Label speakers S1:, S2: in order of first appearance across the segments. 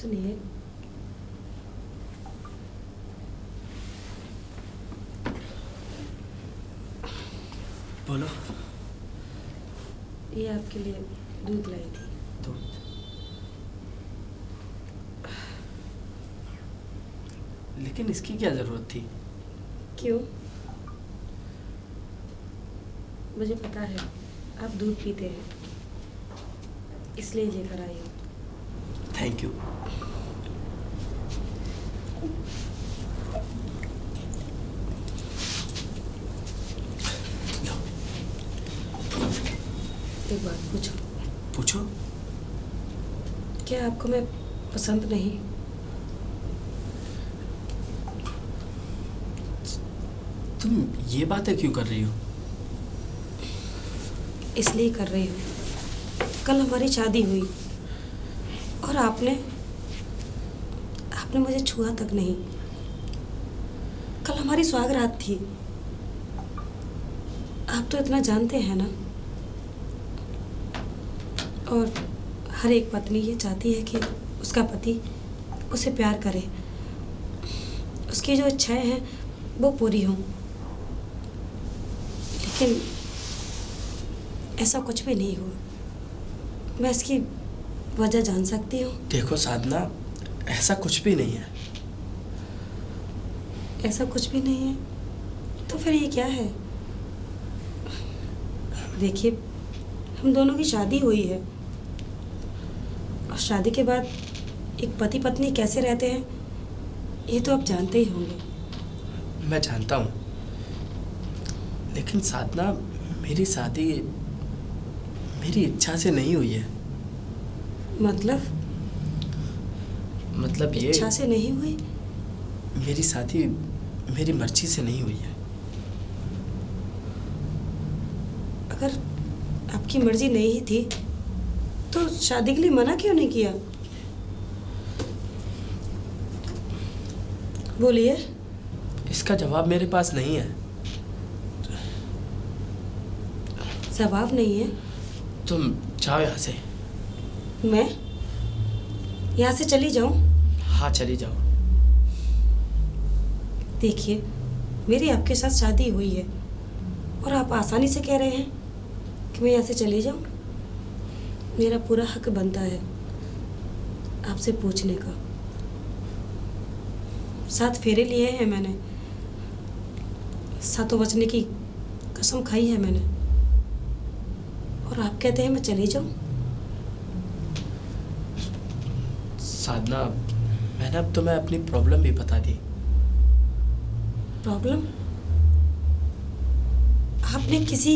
S1: सुनिए।
S2: बोलो।
S1: ये आपके लिए दूध लाई थी।
S2: दूध? लेकिन इसकी क्या जरूरत थी?
S1: क्यों? मुझे पता है आप दूध पीते हैं, इसलिए लेकर आई हूँ।
S2: Thank you.
S1: एक बात पूछो।
S2: पूछो।
S1: क्या आपको मैं पसंद नहीं?
S2: तुम ये बातें क्यों कर रही हो?
S1: इसलिए कर रही हूँ, कल हमारी शादी हुई और आपने मुझे छुआ तक नहीं। कल हमारी सौगात थी। आप तो इतना जानते हैं ना। और हर एक पत्नी ये चाहती है कि उसका पति उसे प्यार करे, उसकी जो इच्छाएं हैं वो पूरी हों। लेकिन ऐसा कुछ भी नहीं हुआ। मैं इसकी वजह जान सकती हूँ?
S2: देखो साधना, ऐसा कुछ भी नहीं है।
S1: ऐसा कुछ भी नहीं है तो फिर ये क्या है? देखिए, हम दोनों की शादी हुई है और शादी के बाद एक पति पत्नी कैसे रहते हैं ये तो आप जानते ही होंगे।
S2: मैं जानता हूँ, लेकिन साधना, मेरी शादी मेरी इच्छा से नहीं हुई है। मतलब ये
S1: इच्छा से नहीं हुई?
S2: मेरी शादी मेरी मर्जी से नहीं हुई है।
S1: अगर आपकी मर्जी नहीं थी तो शादी के लिए मना क्यों नहीं किया? बोलिए।
S2: इसका जवाब मेरे पास नहीं है।
S1: जवाब नहीं है?
S2: तुम जाओ यहाँ से।
S1: मैं यहाँ से चली जाऊँ?
S2: हाँ, चली जाओ।
S1: देखिए, मेरी आपके साथ शादी हुई है और आप आसानी से कह रहे हैं कि मैं यहाँ से चली जाऊँ। मेरा पूरा हक बनता है आपसे पूछने का। 7 फेरे लिए हैं मैंने, 7 बचने की कसम खाई है मैंने, और आप कहते हैं मैं चली जाऊँ?
S2: साधना, मैंने अब तुम्हें अपनी प्रॉब्लम भी बता दी।
S1: प्रॉब्लम? आपने किसी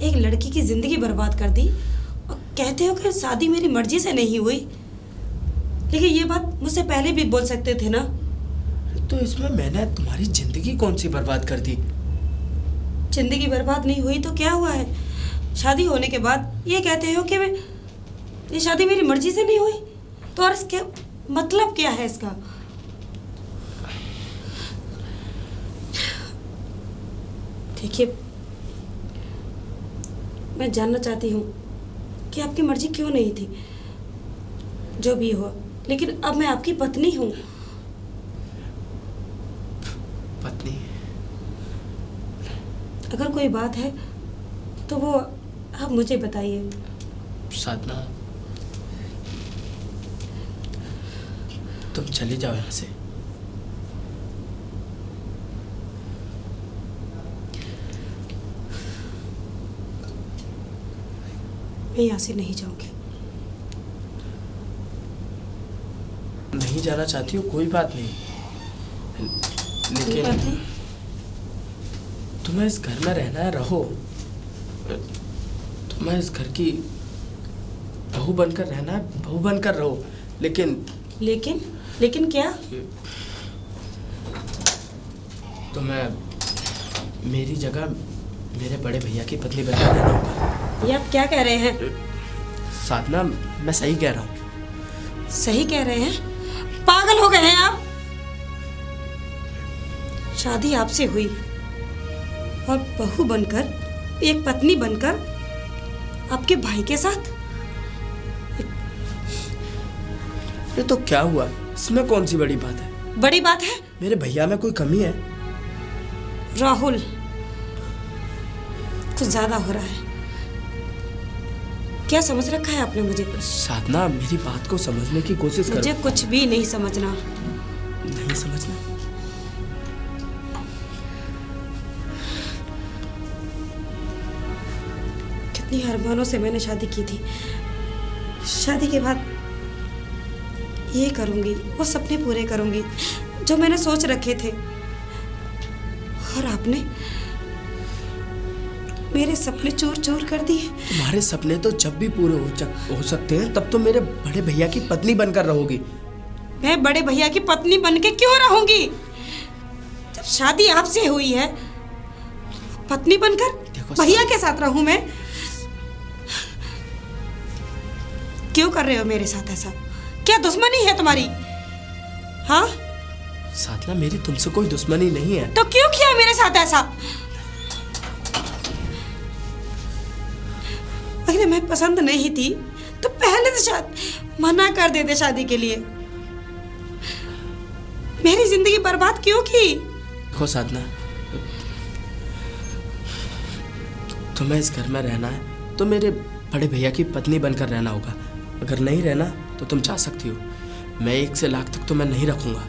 S1: एक लड़की की जिंदगी बर्बाद कर दी और कहते हो कि शादी मेरी मर्जी से नहीं हुई। लेकिन ये बात मुझसे पहले भी बोल सकते थे ना।
S2: तो इसमें मैंने तुम्हारी जिंदगी कौन सी बर्बाद कर दी?
S1: जिंदगी बर्बाद नहीं हुई तो क्या हुआ है? शादी होने के बाद ये कहते हो कि ये शादी मेरी मर्जी से नहीं हुई, तो और इसके मतलब क्या है इसका? देखिए, मैं जानना चाहती हूँ कि आपकी मर्जी क्यों नहीं थी। जो भी हो, लेकिन अब मैं आपकी पत्नी हूँ।
S2: पत्नी?
S1: अगर कोई बात है तो वो आप मुझे बताइए।
S2: साधना, तुम चली जाओ यहाँ से।
S1: मैं यहाँ से नहीं जाऊंगी।
S2: नहीं जाना चाहती हो, कोई बात नहीं,
S1: कोई बात नहीं।
S2: तुम्हें इस घर में रहना है, रहो। तुम्हें इस घर की बहू बनकर रहना है, बहू बनकर रहो।
S1: लेकिन क्या?
S2: तुम्हें मेरी जगह मेरे बड़े भैया की पत्नी बनकर रहना होगा।
S1: ये आप क्या कह रहे हैं?
S2: साधना, मैं सही कह रहा हूँ।
S1: सही कह रहे हैं? पागल हो गए हैं आप? शादी आपसे हुई और बहू बनकर, एक पत्नी बनकर आपके भाई के साथ?
S2: अरे तो क्या हुआ, इसमें कौन सी बड़ी बात है?
S1: बड़ी बात है
S2: मेरे भैया में कोई कमी है?
S1: राहुल, कुछ ज्यादा हो रहा है। क्या समझ रखा है आपने मुझे?
S2: साधना, मेरी बात को समझने की कोशिश करो।
S1: मुझे कुछ भी नहीं समझना।
S2: नहीं समझना?
S1: कितनी अरमानों से मैंने शादी की थी। शादी के बाद ये करूंगी, वो सपने पूरे करूंगी जो मैंने सोच रखे थे, और आपने मेरे सपने चूर चूर कर दिए।
S2: तुम्हारे सपने तो जब भी पूरे हो सकते हैं, तब तो मेरे बड़े भैया की पत्नी बनकर रहोगी।
S1: मैं बड़े भैया की पत्नी बनके क्यों रहूंगी? जब शादी आपसे हुई है, पत्नी बनकर भैया के साथ रहूं मैं? क्यों कर रहे हो मेरे साथ ऐसा? क्या दुश्मनी है तुम्हारी? हाँ
S2: साधना, मेरी तुमसे कोई दुश्मनी नहीं है।
S1: तो क्यों किया मेरे साथ ऐसा? अगर मैं पसंद नहीं थी तो पहले से मना कर देते शादी के लिए। मेरी जिंदगी बर्बाद क्यों की?
S2: देखो साधना, तुम्हें इस घर में रहना है तो मेरे बड़े भैया की पत्नी बनकर रहना होगा। अगर नहीं रहना तो तुम जा सकती हो। मैं 1 से लाख तक तो मैं नहीं रखूंगा।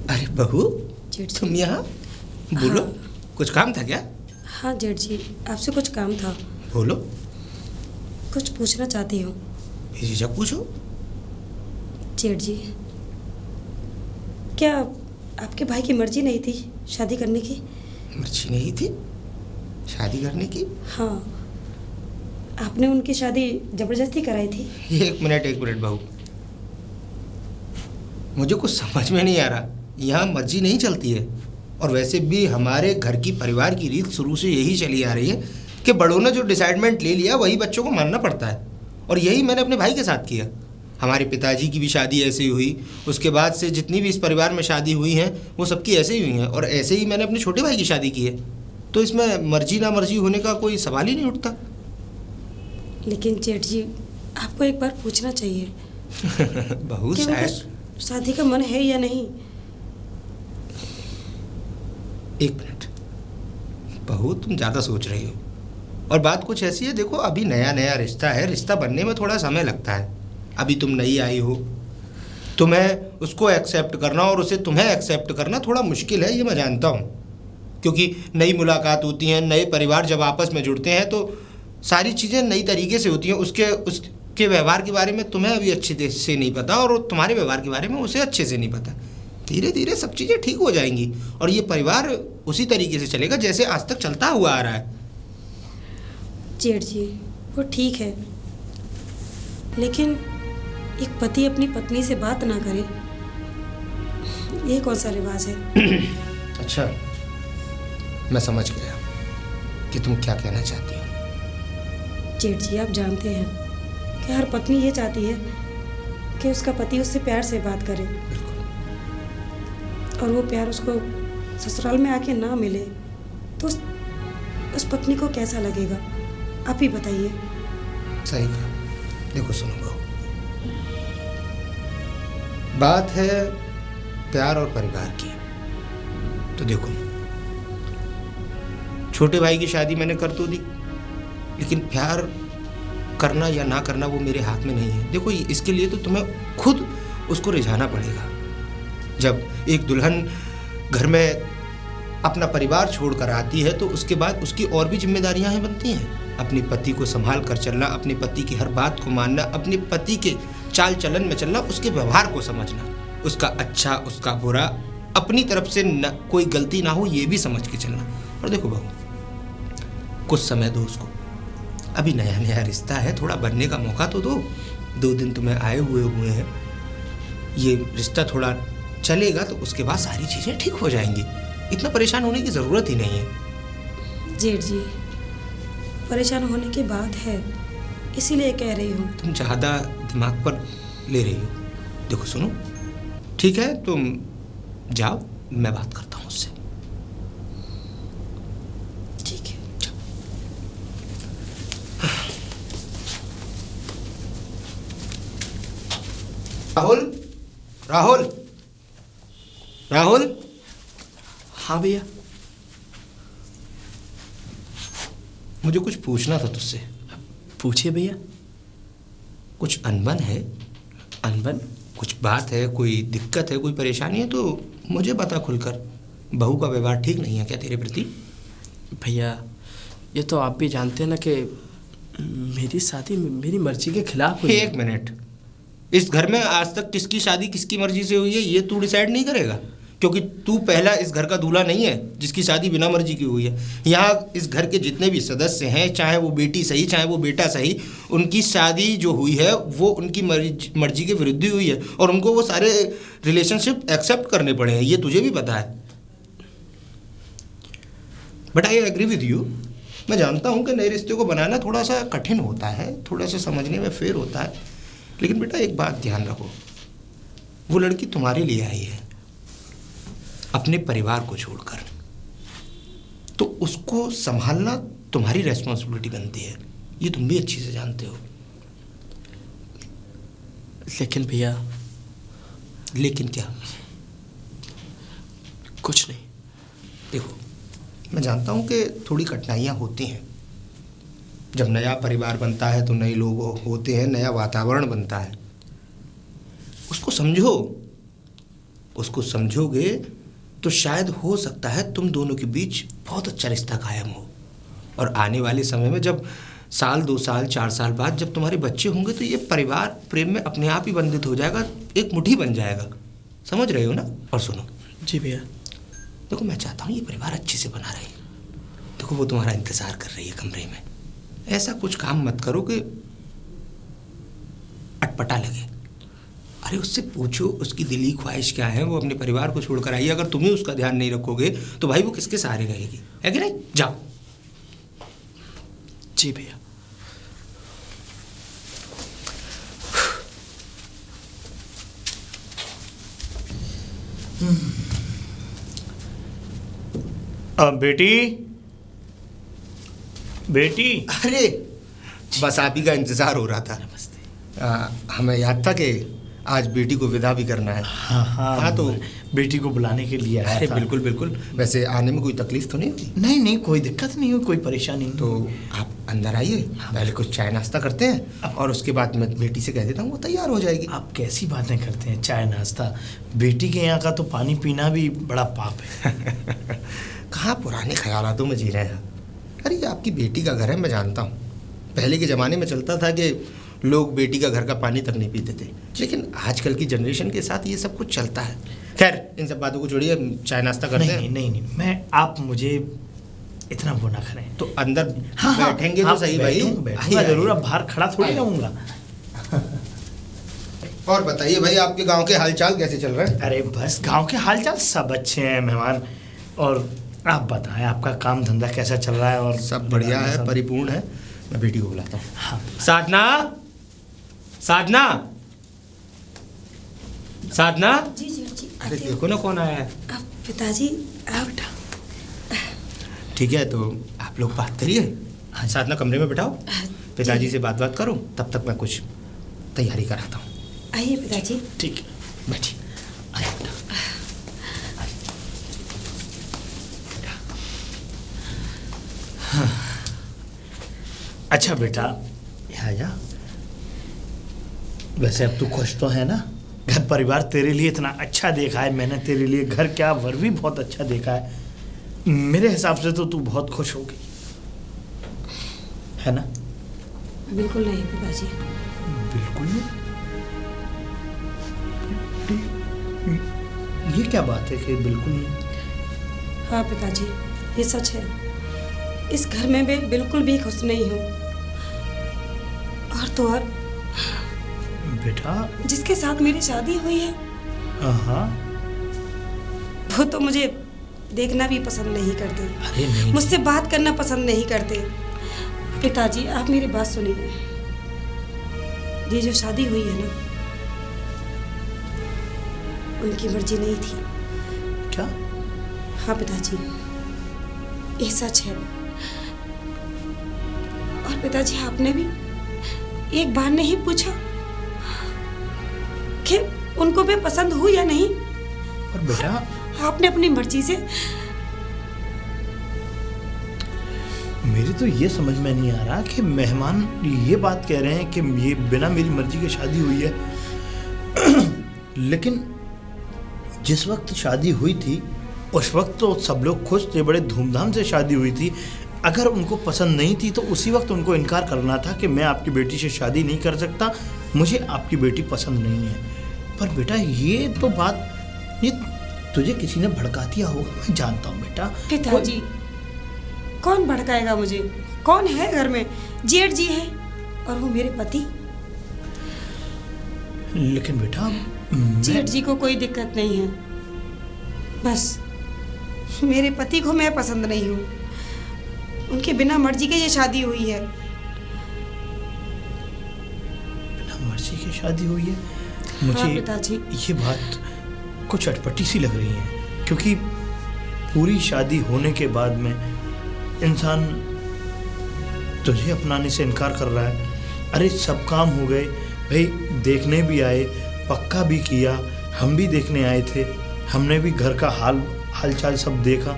S3: अरे बहू, तुम यहाँ? बोलो।
S1: हाँ।
S3: कुछ काम था क्या?
S1: हाँ जेठ जी, आपसे कुछ काम था।
S3: बोलो।
S1: कुछ पूछना चाहती हूँ।
S3: बेझिझक पूछो।
S1: जेठ जी, क्या आपके भाई की मर्जी नहीं थी शादी करने की?
S3: मर्जी नहीं थी शादी करने की?
S1: हाँ, आपने उनकी शादी जबरदस्ती कराई थी।
S3: एक मिनट बहू, मुझे कुछ समझ में नहीं आ रहा। यहाँ मर्जी नहीं चलती है। और वैसे भी हमारे घर की परिवार की रीत शुरू से यही चली आ रही है कि बड़ों ने जो डिसाइडमेंट ले लिया वही बच्चों को मानना पड़ता है। और यही मैंने अपने भाई के साथ किया। हमारे पिताजी की भी शादी ऐसे ही हुई। उसके बाद से जितनी भी इस परिवार में शादी हुई हैं वो सबकी ऐसे ही हुई हैं। और ऐसे ही मैंने अपने छोटे भाई की शादी की है। तो इसमें मर्जी ना मर्जी होने का कोई सवाल ही नहीं उठता।
S1: लेकिन जेठ जी, आपको एक बार पूछना चाहिए
S3: बहू,
S1: कि उनको शादी का मन है या नहीं।
S3: एक मिनट बहू, तुम ज़्यादा सोच रही हो। और बात कुछ ऐसी है, देखो अभी नया नया रिश्ता है। रिश्ता बनने में थोड़ा समय लगता है। अभी तुम नई आई हो, तुम्हें उसको एक्सेप्ट करना और उसे तुम्हें एक्सेप्ट करना थोड़ा मुश्किल है, ये मैं जानता हूँ। क्योंकि नई मुलाकात होती हैं, नए परिवार जब आपस में जुड़ते हैं तो सारी चीज़ें नई तरीके से होती हैं। उसके व्यवहार के बारे में तुम्हें अभी अच्छे से नहीं पता और तुम्हारे व्यवहार के बारे में उसे अच्छे से नहीं पता। धीरे धीरे सब चीज़ें ठीक हो जाएंगी और ये परिवार उसी तरीके से चलेगा जैसे आज तक चलता हुआ आ रहा है।
S1: जेठ जी, वो ठीक है, लेकिन एक पति अपनी पत्नी से बात ना करे, ये कौन सा रिवाज है?
S3: अच्छा, मैं समझ गया कि तुम क्या कहना चाहती हो।
S1: जेठ जी, आप जानते हैं कि हर पत्नी ये चाहती है कि उसका पति उससे प्यार से बात करे।
S3: बिल्कुल।
S1: और वो प्यार उसको ससुराल में आके ना मिले तो उस पत्नी को कैसा लगेगा? आप ही बताइए।
S3: सही कहा। देखो सुनो बहू, बात है प्यार और परिवार की। तो देखो, छोटे भाई की शादी मैंने कर तो दी, लेकिन प्यार करना या ना करना वो मेरे हाथ में नहीं है। देखो, इसके लिए तो तुम्हें खुद उसको रिझाना पड़ेगा। जब एक दुल्हन घर में अपना परिवार छोड़कर आती है तो उसके बाद उसकी और भी जिम्मेदारियां हैं बनती हैं। अपने पति को संभाल कर चलना, अपने पति की हर बात को मानना, अपने पति के चाल चलन में चलना, उसके व्यवहार को समझना, उसका अच्छा उसका बुरा, अपनी तरफ से कोई गलती ना हो ये भी समझ के चलना। और देखो बहू, कुछ समय दो उसको। अभी नया नया रिश्ता है, थोड़ा बनने का मौका तो दो। 2 दिन तुम्हें आए हुए हैं, ये रिश्ता थोड़ा चलेगा तो उसके बाद सारी चीज़ें ठीक हो जाएंगी। इतना परेशान होने की ज़रूरत ही नहीं है।
S1: जेठ जी, परेशान होने की बात है, इसीलिए कह रही हूँ।
S3: तुम ज़्यादा दिमाग पर ले रही हो। देखो सुनो, ठीक है तुम जाओ, मैं बात करता हूँ उससे।
S1: ठीक है।
S3: राहुल, राहुल, राहुल।
S2: हाँ भैया।
S3: मुझे कुछ पूछना था तुझसे।
S2: पूछिए भैया।
S3: कुछ अनबन है?
S2: अनबन?
S3: कुछ बात है, कोई दिक्कत है, कोई परेशानी है तो मुझे बता खुलकर। बहू का व्यवहार ठीक नहीं है क्या तेरे प्रति?
S2: भैया ये तो आप भी जानते हैं ना कि मेरी शादी मेरी मर्जी के खिलाफ हुई है।
S3: एक मिनट, इस घर में आज तक किसकी शादी किसकी मर्जी से हुई है ये तू डिसाइड नहीं करेगा? क्योंकि तू पहला इस घर का दूल्हा नहीं है जिसकी शादी बिना मर्जी की हुई है। यहाँ इस घर के जितने भी सदस्य हैं, चाहे वो बेटी सही चाहे वो बेटा सही, उनकी शादी जो हुई है वो उनकी मर्जी के विरुद्ध ही हुई है और उनको वो सारे रिलेशनशिप एक्सेप्ट करने पड़े हैं, ये तुझे भी पता है। But I agree with you. मैं जानता हूँ कि नए रिश्ते को बनाना थोड़ा सा कठिन होता है, थोड़ा सा समझने में फेर होता है, लेकिन बेटा एक बात ध्यान रखो, वो लड़की तुम्हारे लिए आई है अपने परिवार को छोड़कर, तो उसको संभालना तुम्हारी रेस्पॉन्सिबिलिटी बनती है, ये तुम भी अच्छी से जानते हो।
S2: लेकिन भैया।
S3: लेकिन क्या?
S2: कुछ नहीं।
S3: देखो मैं जानता हूँ कि थोड़ी कठिनाइयाँ होती हैं, जब नया परिवार बनता है तो नए लोग होते हैं, नया वातावरण बनता है, उसको समझो। उसको समझोगे तो शायद हो सकता है तुम दोनों के बीच बहुत अच्छा रिश्ता कायम हो, और आने वाले समय में जब साल 2 साल 4 साल बाद जब तुम्हारे बच्चे होंगे तो ये परिवार प्रेम में अपने आप ही बंधित हो जाएगा, एक मुट्ठी बन जाएगा। समझ रहे हो ना? और सुनो।
S2: जी भैया।
S3: देखो मैं चाहता हूँ ये परिवार अच्छे से बना रहे। देखो वो तुम्हारा इंतज़ार कर रही है कमरे में, ऐसा कुछ काम मत करो कि अटपटा लगे। अरे उससे पूछो उसकी दिली ख्वाहिश क्या है, वो अपने परिवार को छोड़कर आई है। अगर तुम्हें उसका ध्यान नहीं रखोगे तो भाई वो किसके सहारे रहेगी, है कि नहीं? जाओ।
S2: जी भैया।
S4: बेटी, बेटी।
S3: अरे बस आप ही का इंतज़ार हो रहा था।
S2: नमस्ते।
S3: हमें याद था कि आज बेटी को विदा भी करना है।
S4: हाँ
S3: तो
S4: बेटी को बुलाने के लिए आया
S3: अरे
S4: था।
S3: बिल्कुल बिल्कुल। वैसे आने में कोई तकलीफ तो नहीं हुई?
S4: नहीं नहीं, कोई दिक्कत नहीं हुई, कोई परेशानी नहीं।
S3: तो आप अंदर आइए, पहले कुछ चाय नाश्ता करते हैं और उसके बाद मैं बेटी से कह देता हूँ वो तैयार हो जाएगी।
S4: आप कैसी बातें करते हैं, चाय नाश्ता? बेटी के यहाँ का तो पानी पीना भी बड़ा पाप है।
S3: कहाँ पुराने ख्यालातों में जी रहे हैं। अरे ये आपकी बेटी का घर है, मैं जानता हूँ। पहले के ज़माने में चलता था कि लोग बेटी का घर का पानी तक नहीं पीते थे, लेकिन आजकल की जनरेशन के साथ ये सब कुछ चलता है। खैर इन सब बातों को छोड़िए, चाय नाश्ता करते हैं।
S4: नहीं, मैं आप मुझे इतना वो ना करें।
S3: तो अंदर
S4: हाँ,
S3: बैठेंगे तो सही भाई।
S4: बैठूंगा जरूर, अब बाहर खड़ा थोड़ी रहूंगा।
S3: और बताइए भाई, आपके गांव के हालचाल कैसे चल रहे हैं?
S4: अरे बस गांव के हालचाल सब अच्छे हैं मेहमान। और आप बताएं आपका काम धंधा कैसा चल रहा है? और
S3: सब बढ़िया है, परिपूर्ण है। मैं बेटी को बुलाता हूँ।
S4: हाँ।
S3: साधना, साधना, साधना।
S1: जी जी जी।
S3: अरे देखो ना कौन आया है।
S1: आप पिताजी, आप
S3: ठीक है तो आप लोग बात करिए। साधना कमरे में बिठाओ, पिताजी से बात करो, तब तक मैं कुछ तैयारी कराता हूँ।
S1: आइए पिताजी।
S4: ठीक है, बैठिए। आइए बेटा। हाँ। अच्छा बेटा, यहाँ जा। वैसे अब तू खुश तो है ना? घर परिवार तेरे लिए इतना अच्छा देखा है मैंने, तेरे लिए घर क्या वर भी बहुत अच्छा देखा है। मेरे हिसाब से तो तू बहुत खुश होगी, है ना?
S1: बिल्कुल नहीं पिताजी।
S4: बिल्कुल नहीं? ये क्या बात है कि बिल्कुल नहीं?
S1: हाँ पिताजी, ये सच है। इस घर में मैं बिल्कुल भी खुश नहीं हूँ। और तो और
S4: बेटा,
S1: जिसके साथ मेरी शादी हुई है,
S4: हाँ,
S1: वो तो मुझे देखना भी पसंद नहीं करते।
S4: अरे नहीं,
S1: मुझसे बात करना पसंद नहीं करते। पिताजी आप मेरी बात सुनिए। ये जो शादी हुई है ना, उनकी मर्जी नहीं थी।
S4: क्या?
S1: हाँ पिताजी, ये सच है। और पिताजी, आपने भी एक बार नहीं पूछा कि उनको मैं पसंद हूँ या नहीं?
S4: और बेटा,
S1: आपने अपनी मर्जी से।
S4: मेरी तो ये समझ में नहीं आ रहा कि मेहमान ये बात कह रहे हैं कि ये बिना मेरी मर्जी के शादी हुई है। लेकिन जिस वक्त शादी हुई थी उस वक्त तो सब लोग खुश थे, बड़े धूमधाम से शादी हुई थी। अगर उनको पसंद नहीं थी तो उसी वक्त उनको इनकार करना था कि मैं आपकी बेटी से शादी नहीं कर सकता, मुझे आपकी बेटी पसंद नहीं है। पर बेटा, ये तो बात ये तुझे किसी ने भड़का दिया होगा, मैं जानता हूँ बेटा।
S1: पिताजी, कौन भड़काएगा मुझे? कौन है घर में? जेठ जी है और वो मेरे पति।
S4: लेकिन बेटा,
S1: जेठ जी को कोई दिक्कत नहीं है, बस मेरे पति को मैं पसंद नहीं हूँ। उनके बिना मर्जी के ये शादी हुई है।
S4: बिना मर्जी की शादी हुई है? मुझे
S1: हाँ पिताजी,
S4: ये बात कुछ अटपटी सी लग रही है, क्योंकि पूरी शादी होने के बाद में इंसान तुझे अपनाने से इनकार कर रहा है। अरे सब काम हो गए भाई, देखने भी आए, पक्का भी किया, हम भी देखने आए थे, हमने भी घर का हालचाल सब देखा,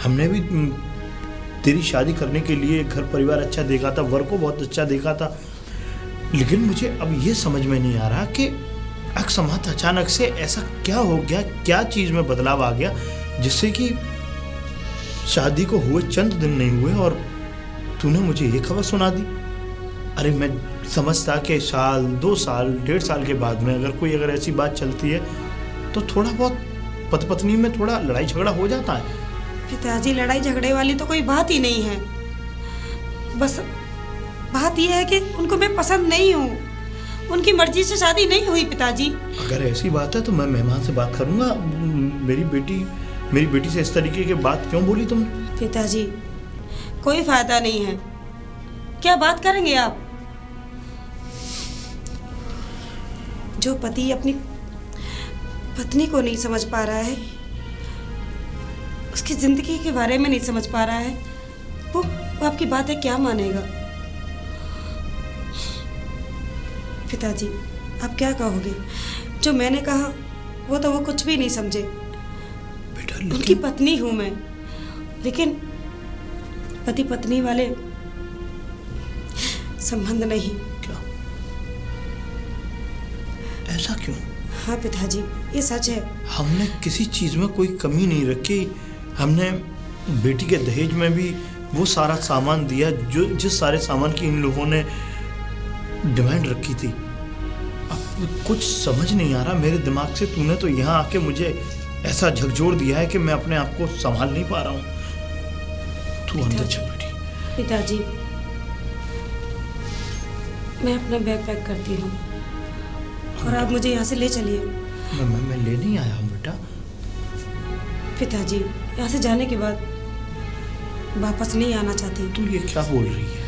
S4: हमने भी तेरी शादी करने के लिए घर परिवार अच्छा देखा था, वर को बहुत अच्छा देखा था। लेकिन मुझे अब ये समझ में नहीं आ रहा कि अकस्मात अचानक से ऐसा क्या हो गया, क्या चीज़ में बदलाव आ गया जिससे कि शादी को हुए चंद दिन नहीं हुए और तूने मुझे ये खबर सुना दी। अरे मैं समझता कि साल, 2 साल, 1.5 साल के बाद में अगर ऐसी बात चलती है तो थोड़ा बहुत पति पत्नी में थोड़ा लड़ाई झगड़ा हो जाता है।
S1: पिताजी, लड़ाई झगड़े वाली तो कोई बात ही नहीं है। बस बात यह है कि उनको मैं पसंद नहीं हूँ, उनकी मर्जी से शादी नहीं हुई। पिताजी,
S4: अगर ऐसी बात है तो मैं मेहमान से बात करूँगा। मेरी बेटी से इस तरीके की बात क्यों बोली तुमने?
S1: पिताजी, कोई फायदा नहीं है। क्या बात करेंगे आप? जो पति अपनी पत्नी को नहीं समझ पा रहा है, उसकी जिंदगी के बारे में नहीं समझ पा रहा है, वो आपकी बातें क्या मानेगा? पिताजी, आप क्या कहोगे? जो मैंने कहा वो कुछ भी नहीं समझे।
S4: बेटा,
S1: उनकी पत्नी हूं मैं, लेकिन पति पत्नी वाले संबंध नहीं।
S4: क्या? ऐसा क्यों?
S1: हाँ पिताजी, ये सच है।
S4: हमने किसी चीज़ में कोई कमी नहीं रखी। हमने बेटी के दहेज में भी वो सारा सामान दिया जो जिस सारे सामान की इन लोगों ने डिमांड रखी थी। अब कुछ समझ नहीं आ रहा मेरे दिमाग से। तूने तो यहाँ आके मुझे ऐसा झकझोर दिया है कि मैं अपने आप को संभाल नहीं पा रहा हूँ। तू अंदर चल बेटी।
S1: पिताजी, मैं अपना बैग पैक करती हूँ और आप मुझे यहाँ से ले चलिए।
S4: मैं ले नहीं आया हूँ बेटा।
S1: पिताजी, यहाँ से जाने के बाद वापस नहीं आना चाहती।
S4: तू ये क्या बोल रही है?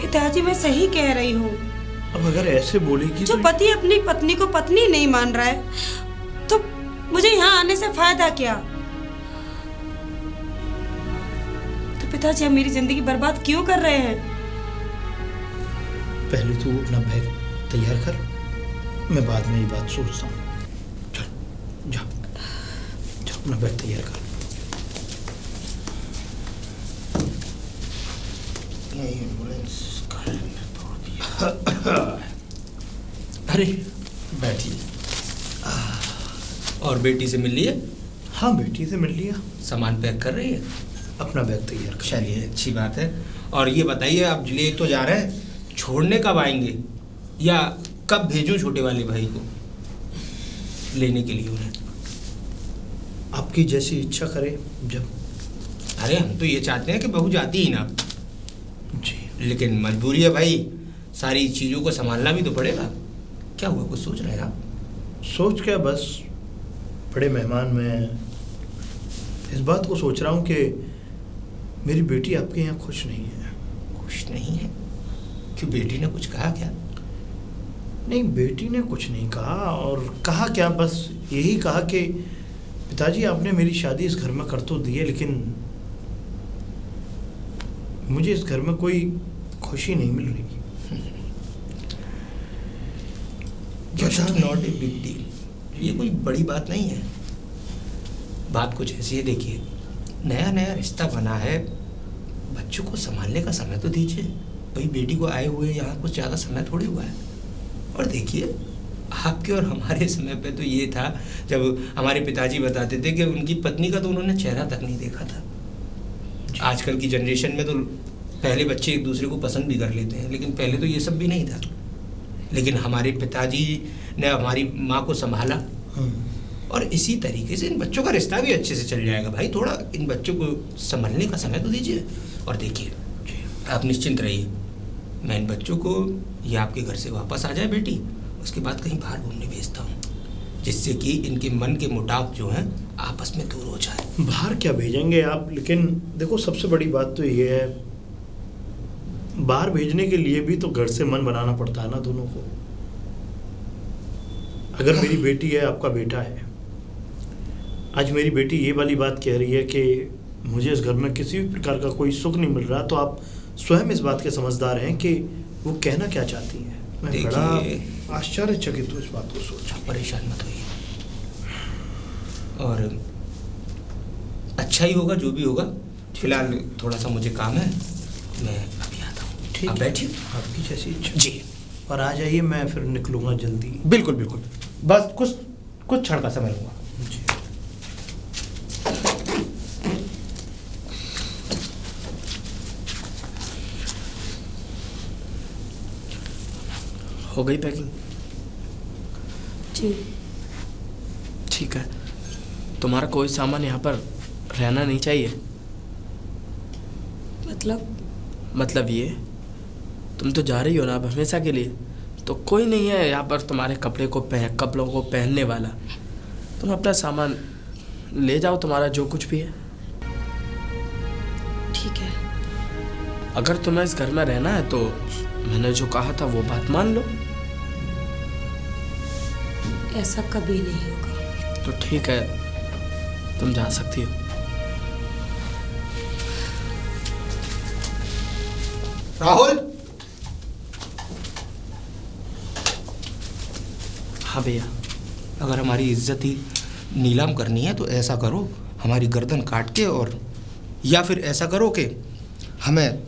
S1: पिताजी, मैं सही कह रही हूँ।
S4: अब अगर ऐसे बोलेगी
S1: जो
S4: तो
S1: पति अपनी पत्नी को पत्नी नहीं मान रहा है, तो मुझे यहाँ आने से फायदा क्या? तो पिताजी, आप मेरी जिंदगी बर्बाद क्यों कर रहे हैं?
S4: पहले तू अपना बैग तैयार कर, मैं बाद में ये बात सोचता हूँ। चल जा अपना बैग तैयार कर।
S3: अरे बैठिए। और बेटी से मिल लिए?
S4: हाँ, बेटी से मिल लिया।
S3: सामान पैक कर रही है?
S4: अपना बैग तैयार कर।
S3: चलिए, अच्छी बात है। और ये बताइए, आप ले तो जा रहे हैं, छोड़ने कब आएंगे या कब भेजूं छोटे वाले भाई को लेने के लिए उन्हें?
S4: आपकी जैसी इच्छा करे जब।
S3: अरे हम तो ये चाहते हैं कि बहू जाती ही ना
S4: जी,
S3: लेकिन मजबूरी है भाई, सारी चीज़ों को संभालना भी तो पड़ेगा। क्या हुआ, कुछ सोच रहे हैं आप?
S4: सोच क्या, बस बड़े मेहमान में इस बात को सोच रहा हूँ कि मेरी बेटी आपके यहाँ खुश नहीं है।
S3: खुश नहीं है? क्यों, बेटी ने कुछ कहा क्या?
S4: नहीं, बेटी ने कुछ नहीं कहा, और कहा क्या, बस यही कहा कि पिताजी आपने मेरी शादी इस घर में कर तो दी है, लेकिन मुझे इस घर में कोई खुशी नहीं मिल रही।
S3: Just not a big deal, ये कोई बड़ी बात नहीं है। बात कुछ ऐसी है, देखिए नया नया रिश्ता बना है, बच्चों को संभालने का समय तो दीजिए। भाई बेटी को आए हुए यहाँ कुछ ज़्यादा समय थोड़ी हुआ है। और देखिए आपके और हमारे समय पे तो ये था, जब हमारे पिताजी बताते थे कि उनकी पत्नी का तो उन्होंने चेहरा तक नहीं देखा था। आजकल की जनरेशन में तो पहले बच्चे एक दूसरे को पसंद भी कर लेते हैं, लेकिन पहले तो ये सब भी नहीं था। लेकिन हमारे पिताजी ने हमारी माँ को संभाला, और इसी तरीके से इन बच्चों का रिश्ता भी अच्छे से चल जाएगा। भाई थोड़ा इन बच्चों को संभालने का समय तो दीजिए। और देखिए आप निश्चिंत रहिए, मैं इन बच्चों को ये आपके घर से वापस आ जाए बेटी, उसके बाद कहीं बाहर घूमने भेजता हूँ, जिससे कि इनके मन के मुटाव जो हैं आपस में दूर हो जाए।
S4: बाहर क्या भेजेंगे आप, लेकिन देखो सबसे बड़ी बात तो ये है, बाहर भेजने के लिए भी तो घर से मन बनाना पड़ता है ना दोनों को। अगर मेरी बेटी है, आपका बेटा है, आज मेरी बेटी ये वाली बात कह रही है कि मुझे इस घर में किसी भी प्रकार का कोई सुख नहीं मिल रहा, तो आप स्वयं इस बात के समझदार हैं कि वो कहना क्या चाहती है। मैं बड़ा आश्चर्यचकित हूँ इस बात को सोच।
S3: परेशान मत होइए, और अच्छा ही होगा जो भी होगा। फिलहाल थोड़ा सा मुझे काम है, मैं अभी आता हूँ।
S4: ठीक,
S3: आप बैठिए,
S4: आपकी जैसी इच्छा।
S3: जी,
S4: और आ जाइए, मैं फिर निकलूंगा जल्दी।
S3: बिल्कुल बिल्कुल, बस कुछ क्षण का समय लूँगा।
S4: जी।
S2: हो गई पैकिंग?
S1: जी
S2: ठीक है, तुम्हारा कोई सामान यहाँ पर रहना नहीं चाहिए। मतलब ये, तुम तो जा रही हो ना अब हमेशा के लिए, तो कोई नहीं है यहाँ पर तुम्हारे कपड़ों को पहनने वाला। तुम अपना सामान ले जाओ, तुम्हारा जो कुछ भी है।
S1: ठीक है।
S2: अगर तुम्हें इस घर में रहना है तो मैंने जो कहा था वो बात मान लो।
S1: ऐसा कभी नहीं होगा।
S2: तो ठीक है, तुम जा सकती हो।
S3: राहुल।
S2: हाँ भैया।
S3: अगर हमारी इज्जत ही नीलाम करनी है तो ऐसा करो, हमारी गर्दन काट के, और या फिर ऐसा करो कि हमें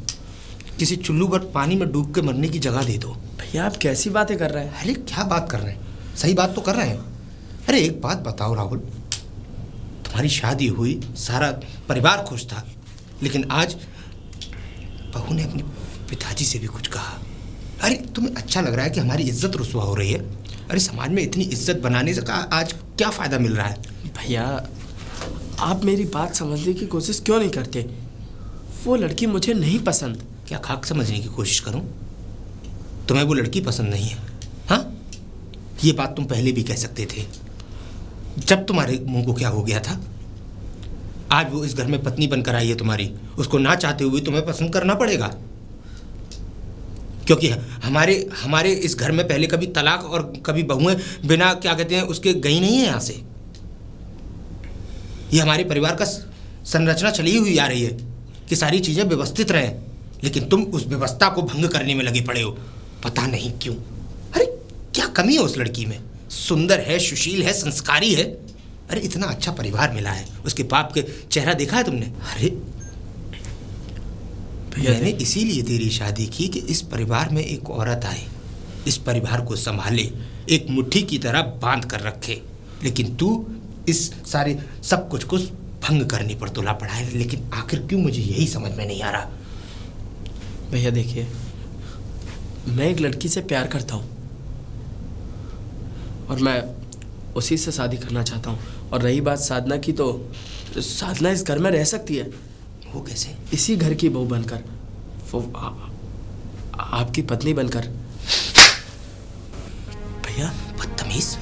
S3: किसी चुल्लू पर पानी में डूब के मरने की जगह दे दो।
S2: भैया आप कैसी बातें कर रहे हैं?
S3: अरे क्या बात कर रहे हैं, सही बात तो कर रहे हैं। अरे एक बात बताओ राहुल, तुम्हारी शादी हुई, सारा परिवार खुश था, लेकिन आज बहू ने अपने पिताजी से भी कुछ कहा। अरे तुम्हें अच्छा लग रहा है कि हमारी इज्जत रुसवा हो रही है? अरे समाज में इतनी इज्जत बनाने से आज क्या फ़ायदा मिल रहा है?
S2: भैया आप मेरी बात समझने की कोशिश क्यों नहीं करते? वो लड़की मुझे नहीं पसंद।
S3: क्या खाक समझने की कोशिश करूं? तुम्हें वो लड़की पसंद नहीं है? हाँ, ये बात तुम पहले भी कह सकते थे, जब तुम्हारे मुंह को क्या हो गया था। आज वो इस घर में पत्नी बनकर आई है तुम्हारी, उसको ना चाहते हुए तुम्हें पसंद करना पड़ेगा, क्योंकि हमारे इस घर में पहले कभी तलाक और कभी बहुएं बिना क्या कहते हैं उसके गई नहीं है यहाँ से। ये हमारे परिवार का संरचना चली हुई आ रही है कि सारी चीज़ें व्यवस्थित रहें, लेकिन तुम उस व्यवस्था को भंग करने में लगे पड़े हो, पता नहीं क्यों। अरे क्या कमी है उस लड़की में? सुंदर है, सुशील है, संस्कारी है। अरे इतना अच्छा परिवार मिला है, उसके बाप के चेहरा देखा है तुमने? अरे मैंने इसीलिए तेरी शादी की कि इस परिवार में एक औरत आए, इस परिवार को संभाले, एक मुट्ठी की तरह बांध कर रखे, लेकिन तू इस सारे सब कुछ को भंग करने पर तुला पड़ा है। लेकिन आखिर क्यों, मुझे यही समझ में नहीं आ रहा।
S2: भैया देखिए, मैं एक लड़की से प्यार करता हूँ और मैं उसी से शादी करना चाहता हूँ। और रही बात साधना की, तो साधना इस घर में रह सकती है।
S3: वो कैसे?
S2: इसी घर की बहू बनकर, वो आपकी पत्नी बनकर। भैया
S3: बदतमीज,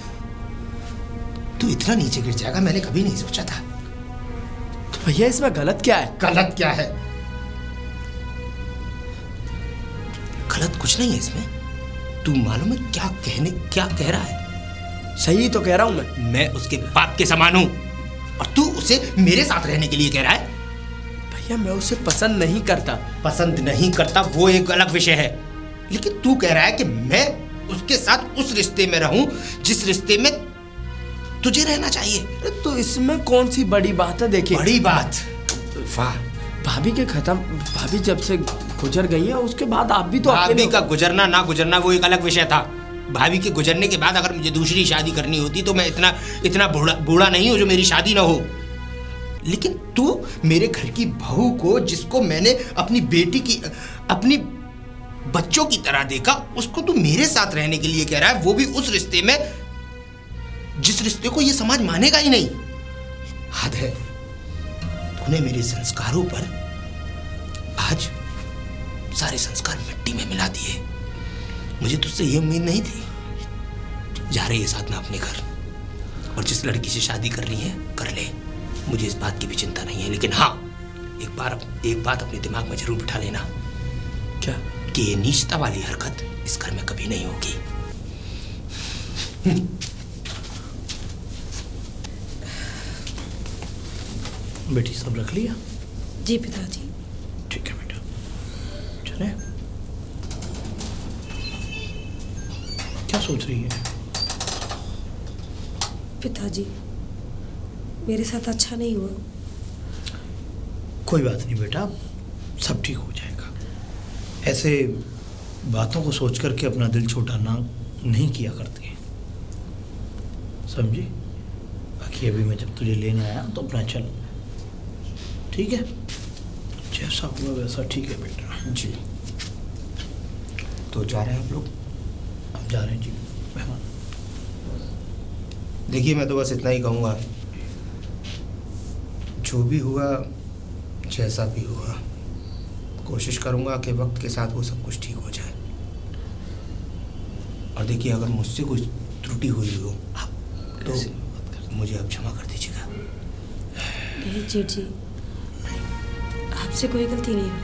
S3: तू इतना नीचे गिर जाएगा मैंने कभी नहीं सोचा था।
S2: तो भैया इसमें गलत क्या है?
S3: गलत क्या है? गलत कुछ नहीं है इसमें। तू मालूम है क्या कह रहा है?
S2: सही तो कह रहा हूँ
S3: मैं उसके बाप के समान हूँ और तू उसे मेरे साथ रहने के लिए कह रहा है?
S2: भैया मैं उसे पसंद नहीं करता।
S3: पसंद नहीं करता वो एक अलग विषय है, लेकिन तू कह रहा है कि मैं उसके साथ उस रिश्ते में रहूं जिस रिश्ते में तुझे रहना चाहिए।
S2: तो इसमें कौन सी बड़ी बात है? देखिए
S3: बड़ी बात, वाह।
S2: भाभी जब से गुजर गई है उसके बाद आप भी तो
S3: भाभी का गुजरना ना गुजरना वो एक अलग विषय था। भाभी के गुजरने के बाद अगर मुझे दूसरी शादी करनी होती तो मैं इतना बूढ़ा नहीं हूं जो मेरी शादी ना हो। लेकिन तू मेरे घर की बहू को, जिसको मैंने अपनी बेटी की, अपनी बच्चों की तरह देखा, उसको तू मेरे साथ रहने के लिए कह रहा है, वो भी उस रिश्ते में जिस रिश्ते को ये समाज मानेगा ही नहीं। हद है। तूने मेरे संस्कारों पर आज सारे संस्कार मिट्टी में मिला दिए। मुझे तुझसे ये उम्मीद नहीं थी। जा रही है साधना अपने घर, और जिस लड़की से शादी कर रही है कर ले, मुझे इस बात की भी चिंता नहीं है। लेकिन हाँ, एक बात अपने दिमाग में जरूर बिठा लेना।
S2: क्या?
S3: कि ये नीचता वाली हरकत इस घर में कभी नहीं होगी।
S4: बेटी सब रख लिया?
S1: जी पिताजी।
S4: ठीक है बेटा, चले। क्या सोच रही है?
S1: पिताजी मेरे साथ अच्छा नहीं हुआ।
S4: कोई बात नहीं बेटा, सब ठीक हो जाएगा। ऐसे बातों को सोच करके अपना दिल छोटा ना नहीं किया करते हैं, समझी? बाकी अभी मैं जब तुझे लेने आया तो अपना चल, ठीक है? जैसा हुआ वैसा ठीक है बेटा।
S3: जी। तो जा रहे हैं आप लोग?
S4: हम जा रहे हैं जी मेहमान।
S3: देखिए मैं तो बस इतना ही कहूँगा, जो भी हुआ जैसा भी हुआ, कोशिश करूँगा कि वक्त के साथ वो सब कुछ ठीक हो जाए। और देखिए अगर मुझसे कोई त्रुटि हुई हो तो मुझे अब क्षमा कर दीजिएगा।
S1: नहीं जेठ जी, आपसे कोई गलती नहीं हुई।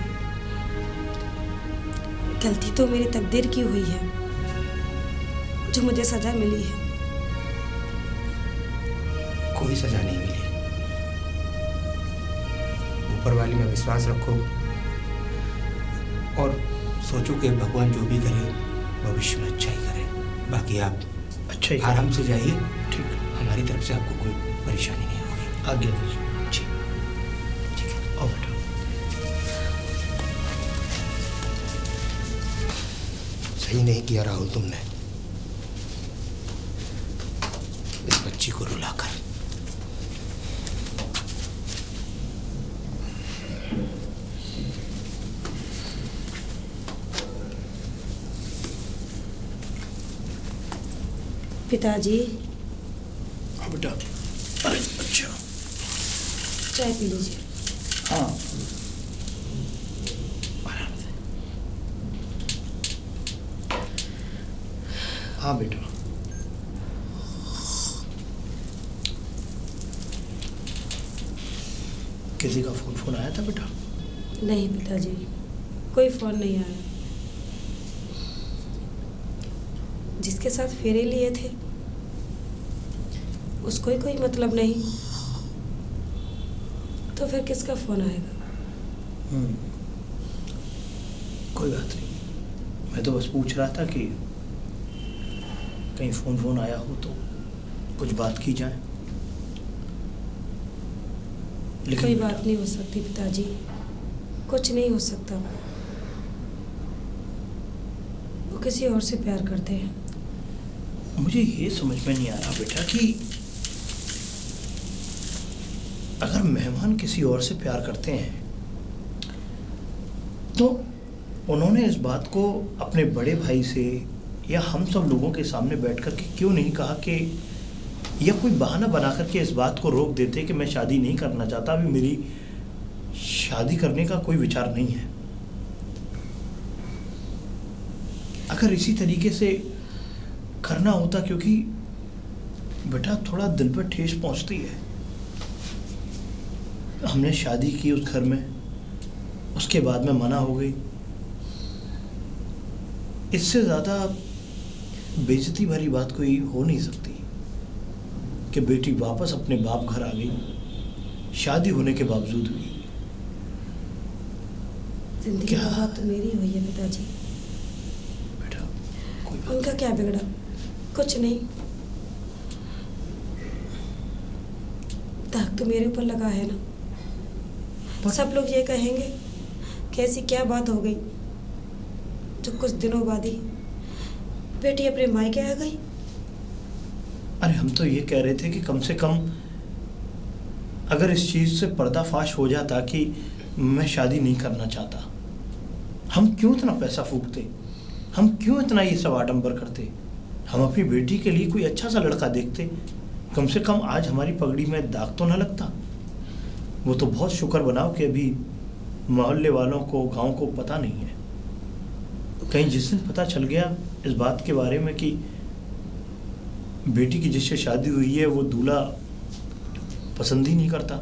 S1: गलती तो मेरी तकदीर की हुई है, जो मुझे सजा मिली है।
S3: कोई सजा नहीं मिली। ऊपर वाली में विश्वास रखो और सोचो कि भगवान जो भी करे भविष्य में अच्छा ही करे। बाकी आप
S4: अच्छा ही
S3: आराम से जाइए।
S4: ठीक,
S3: हमारी तरफ से आपको कोई परेशानी नहीं होगी।
S4: आज्ञा दीजिए।
S3: जी ठीक है।
S4: आओ बेटा।
S3: सही नहीं किया राहुल तुमने, इस बच्ची को रुलाकर।
S1: पिताजी
S4: हाँ बेटा। अरे अच्छा,
S1: चाय पी लीजिए।
S4: हाँ आराम से। हाँ बेटा। किसी का फोन आया था बेटा?
S1: नहीं पिताजी, कोई फोन नहीं आया। जिसके साथ फेरे लिए थे उसको ही कोई मतलब नहीं, तो फिर किसका फोन आएगा?
S4: कोई बात नहीं, मैं तो बस पूछ रहा था कि कहीं फोन आया हो तो कुछ बात की जाए। लेकिन
S1: कोई बात नहीं हो सकती पिताजी, कुछ नहीं हो सकता। वो किसी और से प्यार करते हैं।
S4: मुझे ये समझ में नहीं आ रहा बेटा कि अगर मेहमान किसी और से प्यार करते हैं तो उन्होंने इस बात को अपने बड़े भाई से या हम सब लोगों के सामने बैठ कर के क्यों नहीं कहा कि, या कोई बहाना बना करके इस बात को रोक देते कि मैं शादी नहीं करना चाहता, अभी मेरी शादी करने का कोई विचार नहीं है। अगर इसी तरीके से करना होता, क्योंकि बेटा थोड़ा दिल पर ठेस पहुंचती है। हमने शादी की उस घर में, उसके बाद में मना हो गई, इससे ज़्यादा बेइज्जती भरी बात कोई हो नहीं सकती कि बेटी वापस अपने बाप घर आ गई, शादी होने के बावजूद भी।
S1: जिंदगी
S4: क्या?
S1: बर्बाद तो मेरी हुई है पिताजी।
S4: बेटा कोई बात
S1: उनका क्या बिगड़ा? कुछ नहीं। दाग तो मेरे ऊपर लगा है ना। सब लोग ये कहेंगे कि ऐसी क्या बात हो गई जो कुछ दिनों बाद ही बेटी अपने मायके आ गई।
S4: अरे हम तो ये कह रहे थे कि कम से कम अगर इस चीज़ से पर्दाफाश हो जाता कि मैं शादी नहीं करना चाहता, हम क्यों इतना पैसा फूकते, हम क्यों इतना ये सब आडंबर करते, हम अपनी बेटी के लिए कोई अच्छा सा लड़का देखते, कम से कम आज हमारी पगड़ी में दाग तो ना लगता। वो तो बहुत शुक्र बनाओ कि अभी मोहल्ले वालों को, गांव को पता नहीं है। कहीं जिस दिन पता चल गया इस बात के बारे में कि बेटी की जिससे शादी हुई है वो दूल्हा पसंद ही नहीं करता,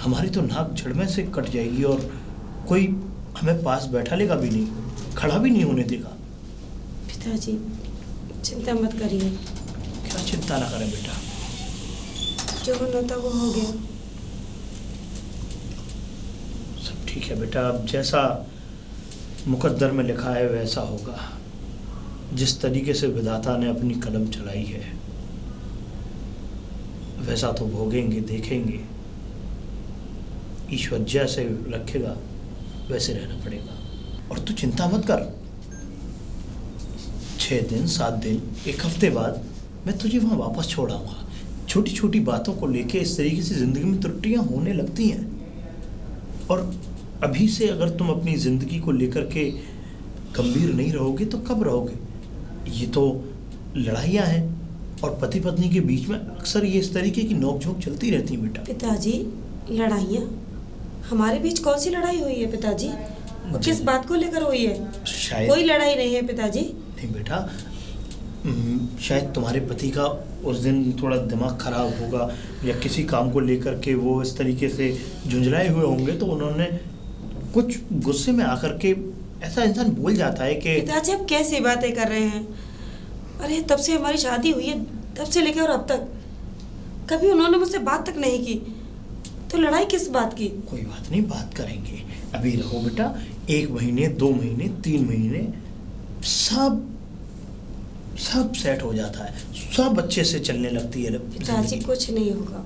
S4: हमारी तो नाक झड़मे से कट जाएगी और कोई हमें पास बैठा लेगा भी नहीं, खड़ा भी नहीं होने देगा।
S1: पिताजी चिंता मत करिए।
S4: क्या चिंता ना करें बेटा,
S1: जो होना था वो हो गया।
S4: सब ठीक है बेटा। अब जैसा मुकद्दर में लिखा है वैसा होगा। जिस तरीके से विधाता ने अपनी कलम चलाई है वैसा तो भोगेंगे, देखेंगे। ईश्वर जैसे रखेगा वैसे रहना पड़ेगा। और तू चिंता मत कर, 6 दिन 7 दिन 1 हफ्ते बाद मैं तुझे वहाँ वापस छोड़ आऊँगा। छोटी छोटी बातों को लेके इस तरीके से ज़िंदगी में त्रुटियाँ होने लगती हैं, और अभी से अगर तुम अपनी ज़िंदगी को लेकर के गंभीर नहीं रहोगे तो कब रहोगे। ये तो लड़ाइयाँ हैं और पति पत्नी के बीच में अक्सर ये इस तरीके की नोकझोंक चलती रहती है बेटा।
S1: पिताजी लड़ाइयाँ? हमारे बीच कौन सी लड़ाई हुई है पिताजी? किस बात को लेकर हुई है?
S4: शायद
S1: कोई लड़ाई नहीं है पिताजी।
S4: नहीं बेटा, शायद तुम्हारे पति का उस दिन थोड़ा दिमाग खराब होगा या किसी काम को लेकर के वो इस तरीके से झुंझलाए हुए होंगे, तो उन्होंने कुछ गुस्से में आकर के ऐसा इंसान बोल जाता है कि
S1: पिताजी आप कैसी बातें कर रहे हैं? अरे तब से हमारी शादी हुई है, तब से लेकर और अब तक कभी उन्होंने मुझसे बात तक नहीं की, तो लड़ाई किस बात की?
S4: कोई बात नहीं, बात करेंगे। अभी रहो बेटा, 1 महीने 2 महीने 3 महीने सब सेट हो जाता है, सब अच्छे से चलने लगती है
S1: पिताजी।
S4: जिंदगी।
S1: कुछ नहीं होगा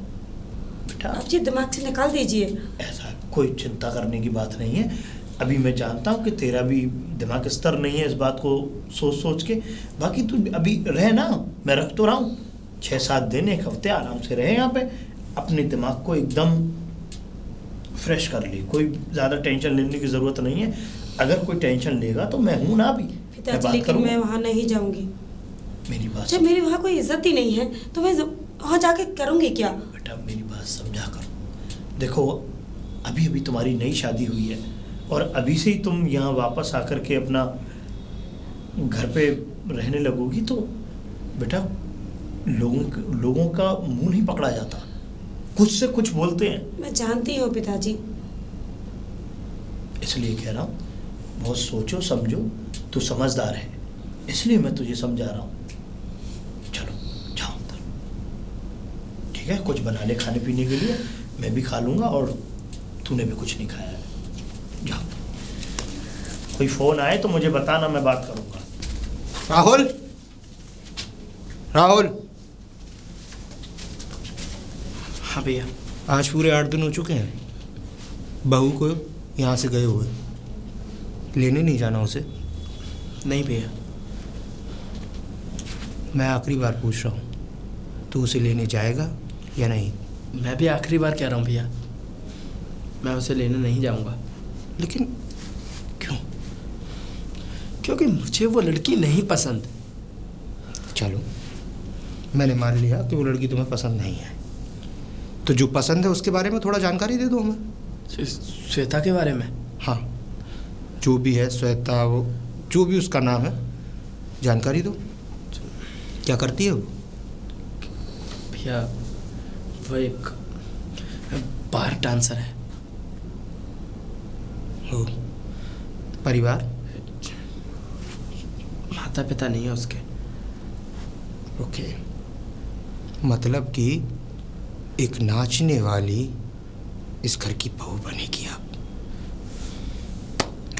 S4: बेटा
S1: आप ये दिमाग से निकाल दीजिए।
S4: ऐसा कोई चिंता करने की बात नहीं है। अभी मैं जानता हूँ कि तेरा भी दिमाग स्तर नहीं है इस बात को सोच के। बाकी तू अभी रहे ना, मैं रख तो रहा हूँ 6-7 दिन 1 हफ्ते आराम से रहे यहाँ पे, अपने दिमाग को एकदम फ्रेश कर ले। कोई ज़्यादा टेंशन लेने की ज़रूरत नहीं है। अगर कोई टेंशन लेगा तो मैं हूँ ना अभी, मैं
S1: पिताजी
S4: बात
S1: लेकिन
S4: करूँगा।
S1: मैं वहाँ नहीं जाऊँगी।
S4: मेरी बात
S1: जब मेरी वहाँ कोई इज्जत ही नहीं है तो मैं वहाँ जाके करूँगी क्या?
S4: बेटा मेरी बात समझा कर। देखो अभी अभी तुम्हारी नई शादी हुई है और अभी से ही तुम यहाँ वापस आकर के अपना घर पे रहने लगोगी तो बेटा लोगों का मुंह नहीं पकड़ा जाता, कुछ से कुछ बोलते हैं।
S1: मैं जानती हूँ पिताजी।
S4: इसलिए कह रहा हूँ बहुत सोचो समझो, तू समझदार है इसलिए मैं तुझे समझा रहा हूँ। चलो जाओ अंदर, ठीक है? कुछ बना ले खाने पीने के लिए, मैं भी खा लूँगा और तूने भी कुछ नहीं खाया है। जाओ, कोई फ़ोन आए तो मुझे बताना, मैं बात करूँगा।
S3: राहुल, राहुल,
S2: हाँ भैया।
S3: आज पूरे 8 दिन हो चुके हैं बहू को यहाँ से गए हुए, लेने नहीं जाना उसे?
S2: नहीं भैया।
S3: मैं आखिरी बार पूछ रहा हूँ, तू उसे लेने जाएगा या नहीं?
S2: मैं भी आखिरी बार कह रहा हूँ भैया, मैं उसे लेने नहीं जाऊँगा।
S3: लेकिन क्यों?
S2: क्योंकि मुझे वो लड़की नहीं पसंद।
S3: चलो मैंने मान लिया कि वो लड़की तुम्हें पसंद नहीं है, तो जो पसंद है उसके बारे में थोड़ा जानकारी दे दो हमें।
S2: श्वेता के बारे में?
S3: हाँ, जो भी है, श्वेता, वो जो भी उसका नाम है, जानकारी दो। क्या करती है वो?
S2: भैया वो एक बार डांसर है।
S3: हो, परिवार?
S2: माता पिता नहीं है उसके।
S3: ओके, मतलब कि एक नाचने वाली इस घर की बहू बनेगी आप।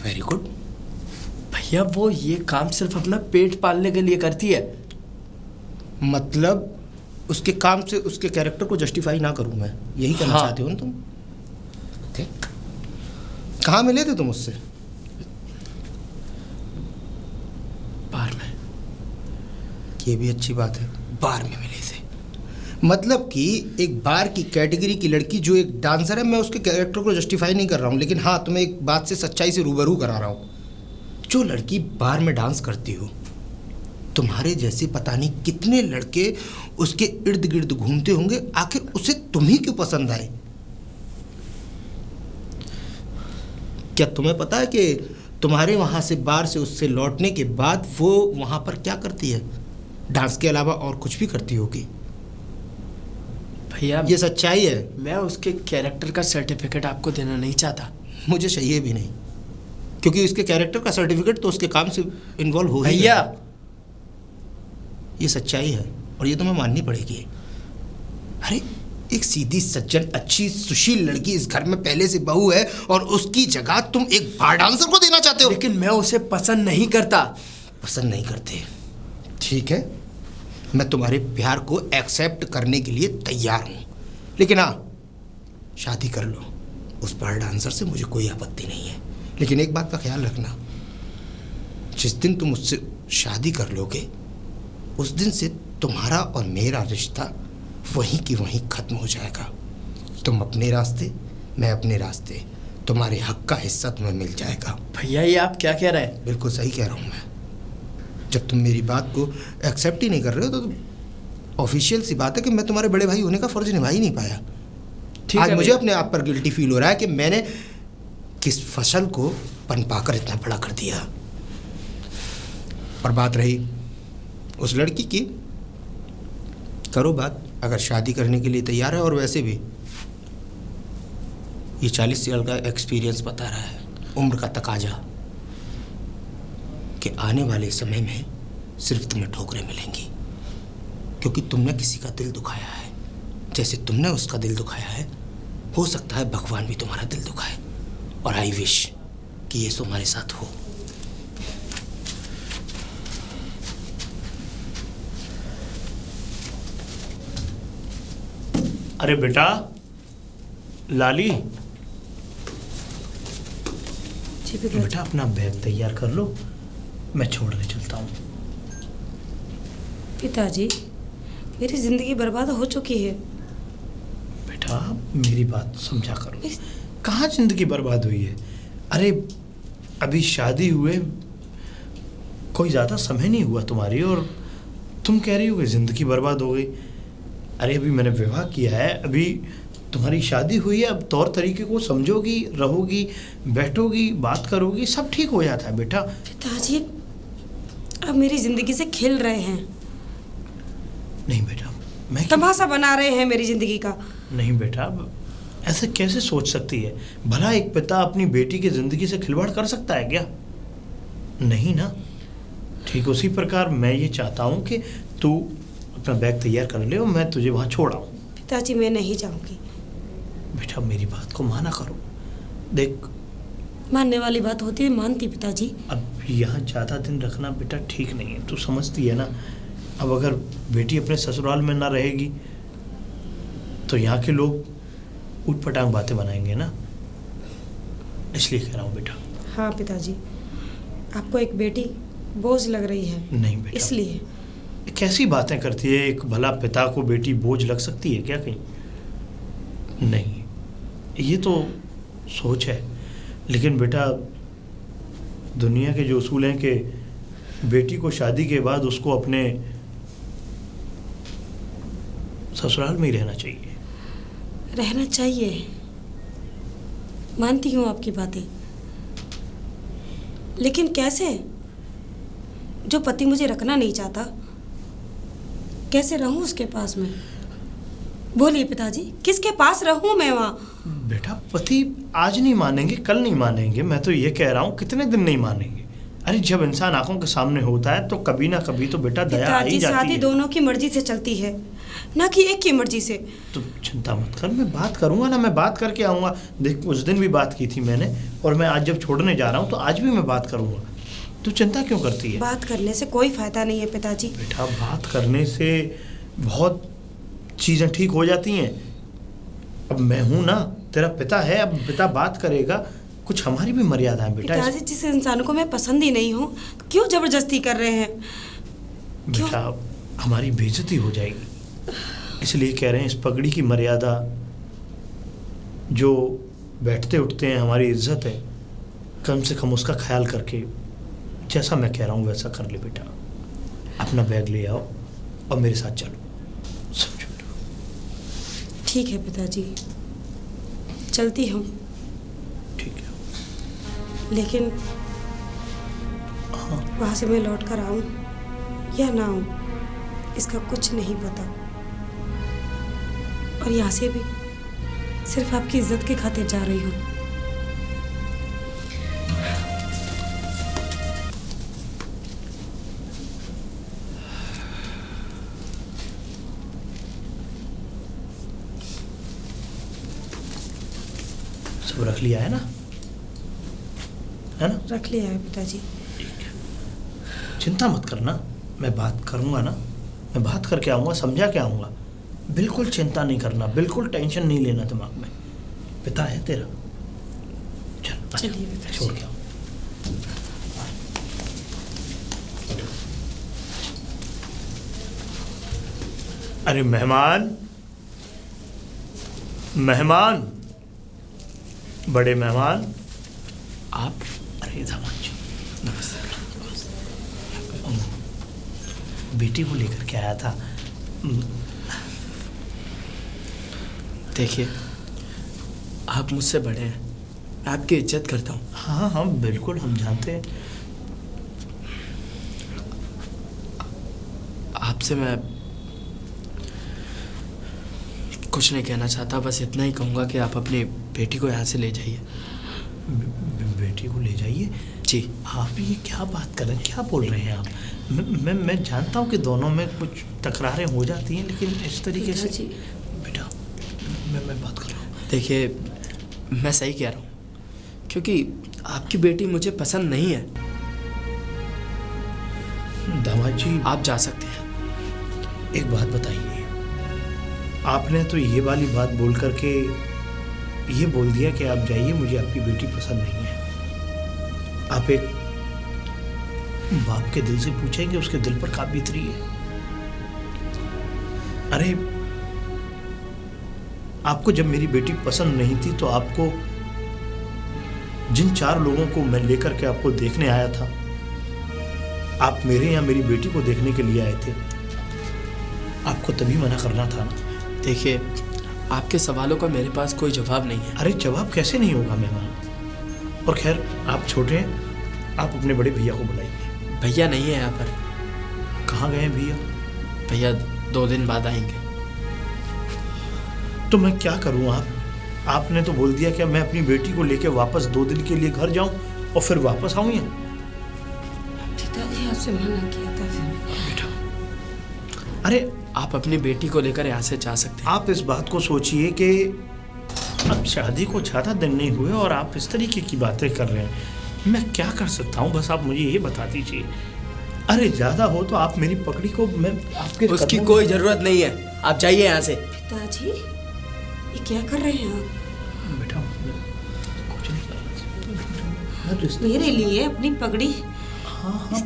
S3: Very good.
S2: भैया वो ये काम सिर्फ अपना पेट पालने के लिए करती है।
S3: मतलब उसके काम से उसके कैरेक्टर को जस्टिफाई ना करूं मैं, यही कहना
S2: हाँ।
S3: चाहते हो ना तुम? ओके, कहाँ मिले थे तुम उससे?
S2: बार में।
S3: ये भी अच्छी बात है, बार में मिले थे। मतलब कि एक बार की कैटेगरी की लड़की जो एक डांसर है, मैं उसके कैरेक्टर को जस्टिफाई नहीं कर रहा हूँ, लेकिन हाँ तुम्हें एक बात से सच्चाई से रूबरू करा रहा हूँ। जो लड़की बार में डांस करती हो, तुम्हारे जैसे पता नहीं कितने लड़के उसके इर्द गिर्द घूमते होंगे, आखिर उसे तुम ही क्यों पसंद आए? क्या तुम्हें पता है कि तुम्हारे वहाँ से बार से उससे लौटने के बाद वो वहाँ पर क्या करती है? डांस के अलावा और कुछ भी करती होगी।
S2: भैया
S3: ये सच्चाई है।
S2: मैं उसके कैरेक्टर का सर्टिफिकेट आपको देना नहीं चाहता।
S3: मुझे चाहिए भी नहीं, क्योंकि उसके कैरेक्टर का सर्टिफिकेट तो उसके काम से इन्वॉल्व हो ही
S2: भैया
S3: गया। ये सच्चाई है और ये तुम्हें माननी पड़ेगी। अरे एक सीधी सज्जन अच्छी सुशील लड़की इस घर में पहले से बहू है और उसकी जगह तुम एक बार डांसर को देना चाहते हो।
S2: लेकिन मैं उसे पसंद नहीं करता।
S3: पसंद नहीं करते, ठीक है, मैं तुम्हारे प्यार को एक्सेप्ट करने के लिए तैयार हूँ, लेकिन हाँ शादी कर लो उस बार डांसर से, मुझे कोई आपत्ति नहीं है। लेकिन एक बात का ख्याल रखना, जिस दिन तुम उससे शादी कर लोगे उस दिन से तुम्हारा और मेरा रिश्ता वहीं की वहीं खत्म हो जाएगा। तुम अपने रास्ते, मैं अपने रास्ते, तुम्हारे हक का हिस्सा तुम्हें मिल जाएगा।
S2: भैया ये आप क्या कह रहे हैं?
S3: बिल्कुल सही कह रहा हूँ मैं। जब तुम मेरी बात को एक्सेप्ट ही नहीं कर रहे हो तो ऑफिशियल सी बात है कि मैं तुम्हारे बड़े भाई होने का फर्ज निभा ही नहीं पाया। आज मुझे अपने आप पर गिल्टी फील हो रहा है कि मैंने किस फसल को पनपाकर इतना बड़ा कर दिया। और बात रही उस लड़की की, करो बात, अगर शादी करने के लिए तैयार है। और वैसे भी ये 40 साल का एक्सपीरियंस बता रहा है, उम्र का तकाजा, कि आने वाले समय में सिर्फ तुम्हें ठोकरें मिलेंगी, क्योंकि तुमने किसी का दिल दुखाया है। जैसे तुमने उसका दिल दुखाया है, हो सकता है भगवान भी तुम्हारा दिल दुखाए। और आई विश कि ये तुम्हारे साथ हो।
S4: अरे बेटा लाली,
S1: जी पिताजी।
S4: बेटा अपना बैग तैयार कर लो, मैं छोड़ने चलता हूँ।
S1: पिताजी मेरी ज़िंदगी बर्बाद हो चुकी है।
S4: बेटा मेरी बात समझा करो, कहाँ जिंदगी बर्बाद हुई है? अरे अभी शादी हुए कोई ज़्यादा समय नहीं हुआ तुम्हारी, और तुम कह रही हो कि ज़िंदगी बर्बाद हो गई। अरे अभी मैंने विवाह किया है, अभी तुम्हारी शादी हुई है, अब तौर तरीके को समझोगी, रहोगी, बैठोगी, बात करोगी, सब ठीक हो जाता है बेटा।
S1: पिताजी अब मेरी ज़िंदगी से खेल रहे हैं,
S4: नहीं बेटा, मैं
S1: तमाशा बना रहे हैं मेरी ज़िंदगी का।
S4: नहीं बेटा, अब ऐसे कैसे सोच सकती है? भला एक पिता अपनी बेटी की ज़िंदगी से खिलवाड़ कर सकता है क्या? नहीं ना। ठीक उसी प्रकार मैं ये चाहता हूँ कि तू अपना बैग तैयार कर ले और मैं तुझे वहाँ छोड़ आऊँ।
S1: पिताजी मैं नहीं जाऊंगी।
S4: बेटा मेरी बात को माना करो। देख,
S1: मानने वाली बात होती है, मानती पिताजी।
S4: अब यहाँ ज़्यादा दिन रखना बेटा ठीक नहीं है, तू समझती है ना। अब अगर बेटी अपने ससुराल में ना रहेगी तो यहाँ के लोग ऊट-पटांग बातें बनाएंगे ना, इसलिए कह रहा हूँ बेटा।
S1: हाँ पिताजी, आपको एक बेटी बोझ लग रही है।
S4: नहीं बेटा,
S1: इसलिए
S4: कैसी बातें करती है? एक भला पिता को बेटी बोझ लग सकती है क्या कहीं? नहीं, ये तो सोच है। लेकिन बेटा दुनिया के जो उसूल हैं कि बेटी को शादी के बाद उसको अपने ससुराल में ही रहना चाहिए।
S1: रहना चाहिए, मानती हूँ आपकी बातें, लेकिन कैसे? जो पति मुझे रखना नहीं चाहता, कैसे रहूँ उसके पास में? बोलिए पिताजी, किसके पास रहूँ मैं वहाँ?
S4: बेटा पति आज नहीं मानेंगे, कल नहीं मानेंगे, मैं तो ये कह रहा हूँ कितने दिन नहीं मानेंगे। अरे जब इंसान आंखों के सामने होता है तो कभी ना कभी तो बेटा दया आ ही
S1: पिताजी,
S4: जाती
S1: शादी
S4: है।
S1: दोनों की मर्जी से चलती है, ना कि एक की मर्जी से।
S4: तो चिंता मत कर, मैं बात करूंगा ना, मैं बात करके आऊंगा। देख उस दिन भी बात की थी मैंने, और मैं आज जब छोड़ने जा रहा हूँ तो आज भी मैं बात करूंगा। तू चिंता क्यों करती है?
S1: बात करने से कोई फायदा नहीं है पिताजी।
S4: बेटा बात करने से बहुत चीज़ें ठीक हो जाती हैं। अब मैं हूं ना, तेरा पिता है, अब पिता बात करेगा, कुछ हमारी भी मर्यादा है बेटा।
S1: पिताजी, जिस इंसान को मैं पसंद ही नहीं हूँ, क्यों जबरदस्ती कर रहे हैं? क्यों?
S4: बेटा हमारी बेइज्जती हो जाएगी, इसलिए कह रहे हैं इस पगड़ी की मर्यादा, जो बैठते उठते हैं हमारी इज्जत है, कम से कम उसका ख्याल करके जैसा मैं कह रहा हूँ वैसा कर ले बेटा। अपना बैग ले आओ और मेरे साथ चलो, समझो।
S1: ठीक है पिताजी, चलती हूँ,
S4: ठीक है।
S1: लेकिन
S4: हाँ
S1: वहाँ से मैं लौट कर आऊँ या ना आऊँ, इसका कुछ नहीं पता। और यहाँ से भी सिर्फ आपकी इज्जत की खातिर जा रही हूँ।
S4: सब रख लिया है ना? है ना?
S1: रख लिया है पिताजी।
S4: ठीक है, चिंता मत करना, मैं बात करूँगा ना, मैं बात करके आऊँगा, समझा के आऊँगा। बिल्कुल चिंता नहीं करना, बिल्कुल टेंशन नहीं लेना दिमाग में। पिता है तेरा, चल
S1: चलिए पिताजी।
S4: छोड़ के आओ। अरे मेहमान, मेहमान, बड़े मेहमान।
S2: आप?
S4: अरे दामाद जी, नमस्ते। बेटी को लेकर के आया था।
S2: देखिए, आप मुझसे बड़े हैं, मैं आपकी इज्जत करता हूँ।
S4: हाँ हाँ बिल्कुल, हम जानते हैं।
S2: आपसे मैं कुछ नहीं कहना चाहता, बस इतना ही कहूँगा कि आप अपनी बेटी को यहाँ से ले जाइए।
S4: बेटी को ले जाइए?
S2: जी।
S4: आप ये क्या बात कर रहे हैं, क्या बोल रहे हैं आप? मैं जानता हूँ कि दोनों में कुछ तकरारें हो जाती हैं, लेकिन इस तरीके से
S1: पिताजी।
S4: बेटा मैं बात कर रहा हूँ।
S2: देखिए, मैं सही कह रहा हूँ, क्योंकि आपकी बेटी मुझे पसंद नहीं है।
S4: दामाद जी,
S2: आप जा सकते हैं।
S4: एक बात बताइए, आपने तो ये वाली बात बोल करके ये बोल दिया कि आप जाइए, मुझे आपकी बेटी पसंद नहीं है। आप एक बाप के दिल से पूछेंगे उसके दिल पर क्या बीत रही है? अरे आपको जब मेरी बेटी पसंद नहीं थी तो आपको, जिन 4 लोगों को मैं लेकर के आपको देखने आया था, आप मेरे यहाँ मेरी बेटी को देखने के लिए आए थे, आपको तभी मना करना था ना।
S2: देखिए, आपके सवालों का मेरे पास कोई जवाब नहीं है।
S4: अरे जवाब कैसे नहीं होगा मेहमान? और खैर आप छोटे हैं, आप अपने बड़े भैया को बुलाइए।
S2: भैया नहीं है यहाँ पर।
S4: कहाँ गए हैं भैया?
S2: भैया 2 दिन बाद आएंगे।
S4: तो मैं क्या करूँ? आपने तो बोल दिया कि मैं अपनी बेटी को लेके वापस 2 दिन के लिए घर जाऊँ और फिर वापस आऊँ यहाँ।
S1: पिताजी, आपसे मना किया था फिर।
S4: बेटा, अरे
S2: आप अपनी बेटी को लेकर यहाँ से जा सकते हैं।
S4: आप इस बात को सोचिए कि अब शादी को ज़्यादा दिन नहीं हुए और आप इस तरीके की बातें कर रहे हैं। मैं क्या कर सकता हूँ, बस आप मुझे ये बता दीजिए। अरे ज़्यादा हो तो आप मेरी पकड़ी को मैं आपके
S2: उसकी कोई ज़रूरत नहीं है, आप जाइए यहाँ से।
S1: पिताजी, ये क्या कर रहे हैं आप?
S4: बेटा कुछ नहीं कर रहा,
S1: मेरे लिए अपनी पगड़ी
S4: हाँ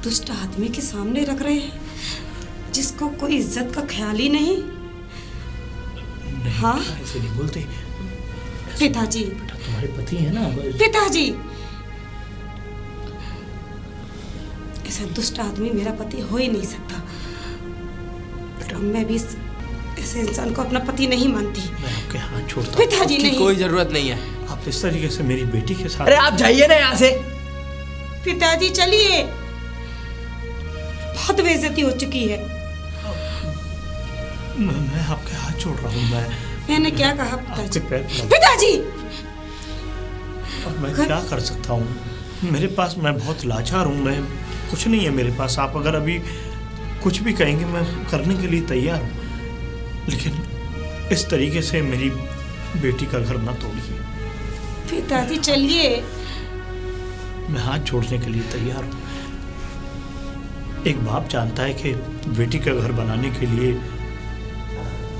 S1: दुष्ट आदमी के सामने रख रहे हैं, जिसको कोई इज्जत का ख्याल ही नहीं। हाँ?
S4: ऐसे नहीं बोलते
S1: पिताजी,
S4: बेटा, तुम्हारे पति है ना।
S1: पिताजी, ऐसा दुष्ट आदमी मेरा पति हो ही नहीं सकता।
S4: बेटा,
S1: मैं भी ऐसे इंसान को अपना पति नहीं मानती।
S4: मैं आपके हाथ छोड़ता हूँ।
S1: पिताजी
S2: उसकी
S1: नहीं।
S2: कोई ज़रूरत नहीं है।
S4: आप इस तरीके से मेरी बेटी के साथ।
S2: अरे आप जाइए ना यहाँ से।
S1: पिताजी चलिए, बहुत बेइज्जती हो चुकी है।
S4: मैं आपके हाथ छोड़ रहा हूँ।
S1: मैंने क्या कहा
S4: आपके
S1: पिताजी?
S4: पैर पकड़-
S1: पिताजी,
S4: अब मैं क्या कर सकता हूँ? मेरे पास, मैं बहुत लाचार हूँ, मैं कुछ नहीं है मेरे पास। आप अगर अभी कुछ भी कहेंगे मैं करने के लिए तैयार हूँ, लेकिन इस तरीके से मेरी बेटी का घर ना तोड़िए।
S1: पिताजी चलिए।
S4: मैं हाथ जोड़ने के लिए तैयार हूँ। एक बाप जानता है कि बेटी का घर बनाने के लिए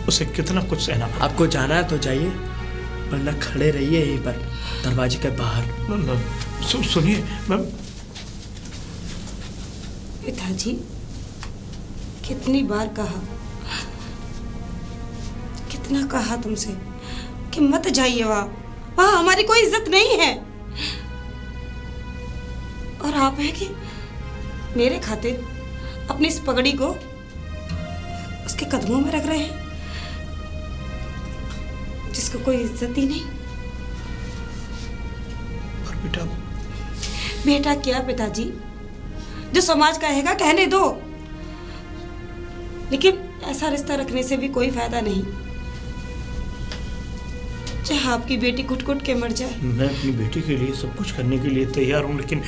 S4: उसे कितना कुछ सहना पड़ता है।
S2: आपको जाना है तो जाइए, वरना खड़े रहिए यहीं पर दरवाजे के बाहर।
S4: सुनिए, मैं
S1: पिताजी कितनी बार कहा, कितना कहा तुमसे कि मत जाइए वहाँ हमारी कोई इज्जत नहीं है। और आप हैं कि मेरे खातिर अपनी इस पगड़ी को उसके कदमों में रख रहे हैं, जिसको कोई इज्जत ही नहीं।
S4: और बेटा,
S1: बेटा क्या पिताजी, जो समाज कहेगा कहने दो, लेकिन ऐसा रिश्ता रखने से भी कोई फायदा नहीं, चाहे आपकी बेटी घुट-घुट के मर जाए।
S4: मैं अपनी बेटी के लिए सब कुछ करने के लिए तैयार हूँ, लेकिन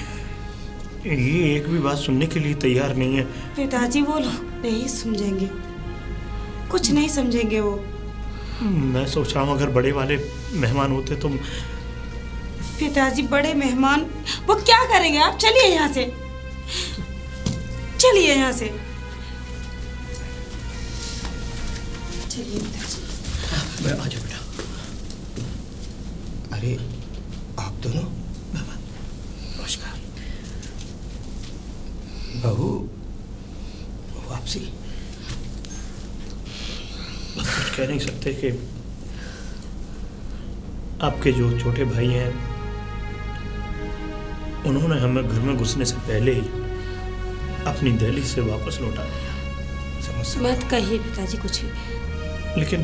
S4: ये एक भी बात सुनने के लिए तैयार नहीं है।
S1: पिताजी वो लोग नहीं समझेंगे, कुछ नहीं समझेंगे वो।
S4: मैं सोच रहा हूँ अगर बड़े वाले मेहमान होते तो।
S1: पिताजी बड़े मेहमान वो क्या करेंगे? आप चलिए यहाँ से, चलिए यहाँ से, चलिए पिताजी।
S4: मैं आ जा बेटा।
S3: अरे आप दोनों, नमस्कार। बहू वापसी।
S4: कुछ कह नहीं सकते कि आपके जो छोटे भाई हैं उन्होंने हमें घर में घुसने से पहले ही अपनी दिल्ली से वापस लौटा दिया।
S3: समझ सकता
S1: मत कहिए पिताजी कुछ भी।
S4: लेकिन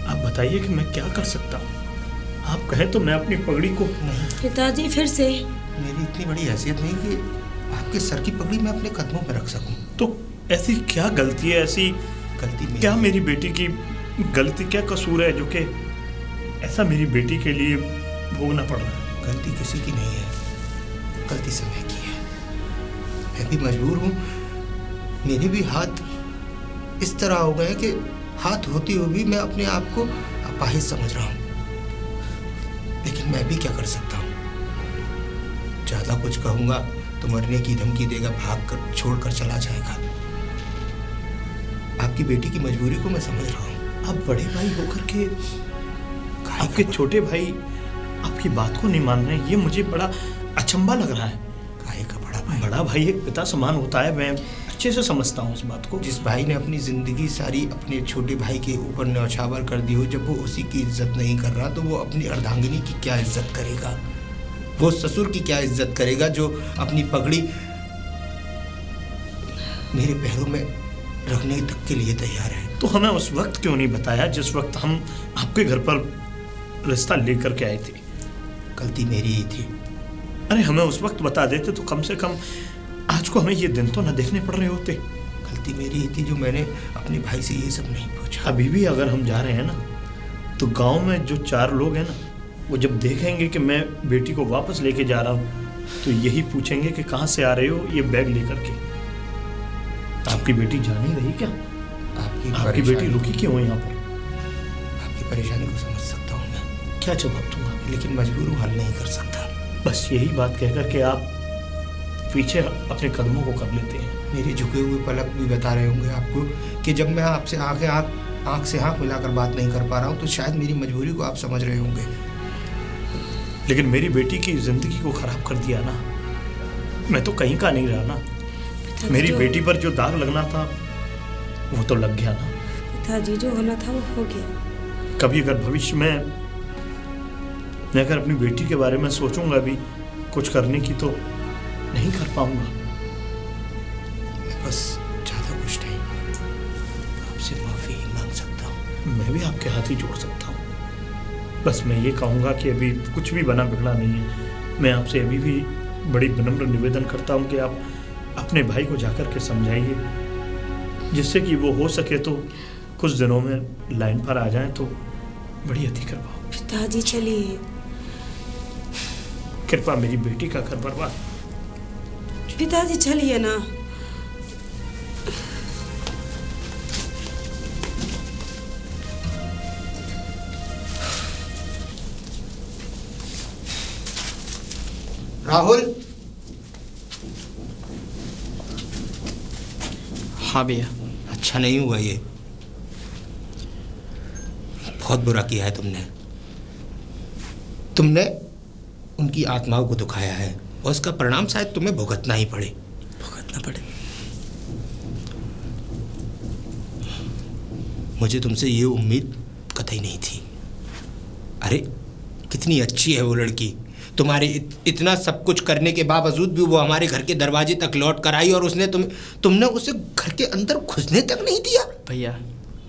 S4: आप बताइए कि मैं क्या कर सकता हूँ? आप कहें तो मैं अपनी पगड़ी को।
S1: पिताजी फिर से।
S3: मेरी इतनी बड़ी हैसियत नहीं कि आपके सर की पगड़ी मैं अपने कदमों पर रख सकूं।
S4: तो ऐसी क्या गलती है, ऐसी
S3: गलती
S4: क्या मेरी बेटी की गलती, क्या कसूर है जो कि ऐसा मेरी बेटी के लिए भोगना पड़ रहा है?
S3: गलती किसी की नहीं है, गलती समय की है। मैं भी मजबूर हूँ, मेरे भी हाथ इस तरह हो गए कि हाथ होते हुए भी मैं अपने आप को अपाहिज समझ रहा हूँ। लेकिन मैं भी क्या कर सकता हूँ? ज्यादा कुछ कहूँगा तो मरने की धमकी देगा, भाग कर छोड़कर चला जाएगा। आपकी बेटी की मजबूरी को मैं समझ रहा हूँ।
S4: आप बड़े भाई होकर के आपके छोटे भाई आपकी बात को नहीं मान रहे, ये मुझे बड़ा अचंभा लग रहा है।
S3: काहे का बड़ा भाई?
S4: बड़ा भाई एक पिता समान होता है, मैं अच्छे से समझता हूँ इस बात को।
S3: जिस भाई ने अपनी जिंदगी सारी अपने छोटे भाई के ऊपर न्यौछावर कर दी हो, जब वो उसी की इज्जत नहीं कर रहा तो वो अपनी अर्धांगिनी की क्या इज्जत करेगा? वो ससुर की क्या इज्जत करेगा जो अपनी पगड़ी मेरे पैरों में रखने तक के लिए तैयार है?
S4: तो हमें उस वक्त क्यों नहीं बताया जिस वक्त हम आपके घर पर रिश्ता लेकर के आए थे?
S3: गलती मेरी ही थी।
S4: अरे हमें उस वक्त बता देते तो कम से कम आज को हमें ये दिन तो न देखने पड़ रहे होते।
S3: गलती मेरी ही थी जो मैंने अपने भाई से ये सब नहीं पूछा।
S4: अभी भी अगर हम जा रहे हैं ना तो गांव में जो 4 लोग हैं ना, वो जब देखेंगे कि मैं बेटी को वापस लेके जा रहा हूँ तो यही पूछेंगे कि कहाँ से आ रहे हो ये बैग लेकर के। आपकी बेटी जा नहीं रही क्या? आपकी बेटी रुकी क्यों है यहाँ पर?
S3: आपकी परेशानी को समझ सकता हूँ मैं,
S4: क्या जवाब दूंगा?
S3: लेकिन मजबूर हूँ, हल नहीं कर सकता।
S4: बस यही बात कहकर के आप पीछे अपने कदमों को कर लेते हैं।
S3: मेरे झुके हुए पलक भी बता रहे होंगे आपको कि जब मैं आपसे आंख से आंख मिलाकर बात नहीं कर पा रहा हूँ तो शायद मेरी मजबूरी को आप समझ रहे होंगे।
S4: लेकिन मेरी बेटी की जिंदगी को खराब कर दिया ना, मैं तो कहीं का नहीं रहा ना। मेरी बेटी पर जो दाग लगना था वो तो लग गया ना।
S1: पिताजी जो होना था वो हो गया।
S4: कभी अगर भविष्य में मैं अगर अपनी बेटी के बारे में सोचूंगा भी कुछ करने की तो नहीं कर पाऊंगा।
S3: बस ज़्यादा कुछ नहीं, आपसे माफ़ी मांग सकता हूँ।
S4: मैं भी आपके हाथ ही जोड़ सकता हूँ। बस मैं ये कहूँगा कि अभी कुछ भी बना बिगड़ा नहीं है। मैं आपसे अभी भी बड़ी विनम्र निवेदन करता हूँ कि आप अपने भाई को जाकर के समझाइए, जिससे कि वो हो सके तो कुछ दिनों में लाइन पर आ जाएं तो बड़ी अति करवाओ।
S1: पिताजी चलिए।
S4: कृपा मेरी बेटी का घर बर्बाद।
S1: पिताजी चलिए ना।
S3: राहुल।
S2: हाँ भैया।
S3: अच्छा नहीं हुआ ये, बहुत बुरा किया है तुमने। तुमने उनकी आत्माओं को दुखाया है और उसका परिणाम शायद तुम्हें भुगतना ही पड़े।
S2: भुगतना पड़े?
S3: मुझे तुमसे ये उम्मीद कतई नहीं थी। अरे कितनी अच्छी है वो लड़की, तुम्हारे इतना सब कुछ करने के बावजूद भी वो हमारे घर के दरवाजे तक लौट कर आई और उसने तुमने उसे घर के अंदर घुसने तक नहीं दिया।
S2: भैया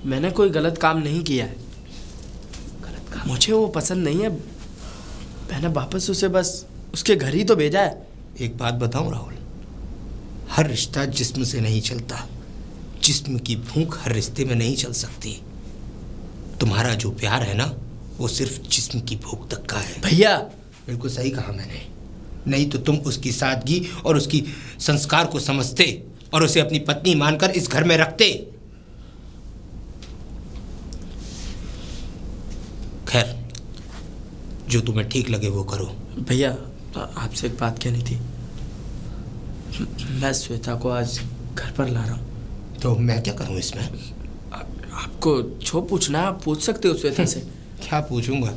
S2: मैंने कोई गलत काम नहीं किया है। गलत काम? मुझे वो पसंद नहीं है, मैंने वापस उसे बस उसके घर ही तो भेजा है।
S3: एक बात बताऊं राहुल, हर रिश्ता जिस्म से नहीं चलता, जिस्म की भूख हर रिश्ते में नहीं चल सकती। तुम्हारा जो प्यार है ना वो सिर्फ जिस्म की भूख तक का है।
S2: भैया
S3: बिल्कुल सही कहा मैंने, नहीं तो तुम उसकी सादगी और उसकी संस्कार को समझते और उसे अपनी पत्नी मानकर इस घर में रखते। खैर जो तुम्हें ठीक लगे वो करो।
S2: भैया आपसे एक बात कहनी थी। मैं श्वेता को आज घर पर ला रहा हूँ।
S3: तो मैं क्या करूँ इसमें?
S2: आपको जो पूछना है आप पूछ सकते हो श्वेता से।
S3: क्या पूछूंगा?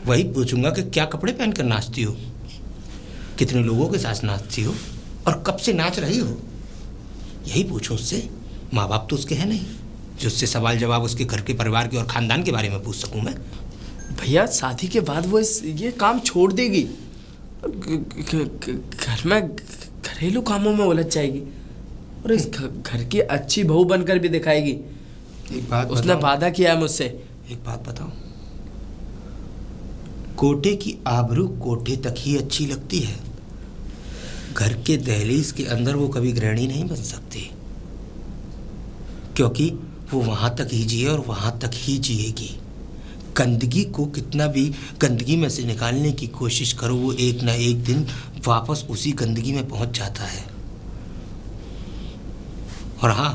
S3: वही पूछूंगा कि क्या कपड़े पहनकर नाचती हो, कितने लोगों के साथ नाचती हो और कब से नाच रही हो, यही पूछूं उससे। माँ बाप तो उसके हैं नहीं जो उससे सवाल जवाब उसके घर के परिवार के और खानदान के बारे में पूछ सकूं मैं।
S2: भैया शादी के बाद वो ये काम छोड़ देगी, घर में घरेलू कामों में उलझ जाएगी और इस घर की अच्छी बहू बनकर भी दिखाएगी।
S3: एक बात
S2: उसने वादा किया है मुझसे।
S3: एक बात बताऊं, कोटे की आबरू कोटे तक ही अच्छी लगती है, घर के दहलीज के अंदर वो कभी गृहिणी नहीं बन सकती, क्योंकि वो वहां तक ही जिए और वहां तक ही जिएगी। गंदगी को कितना भी गंदगी में से निकालने की कोशिश करो, वो एक ना एक दिन वापस उसी गंदगी में पहुंच जाता है। और हाँ,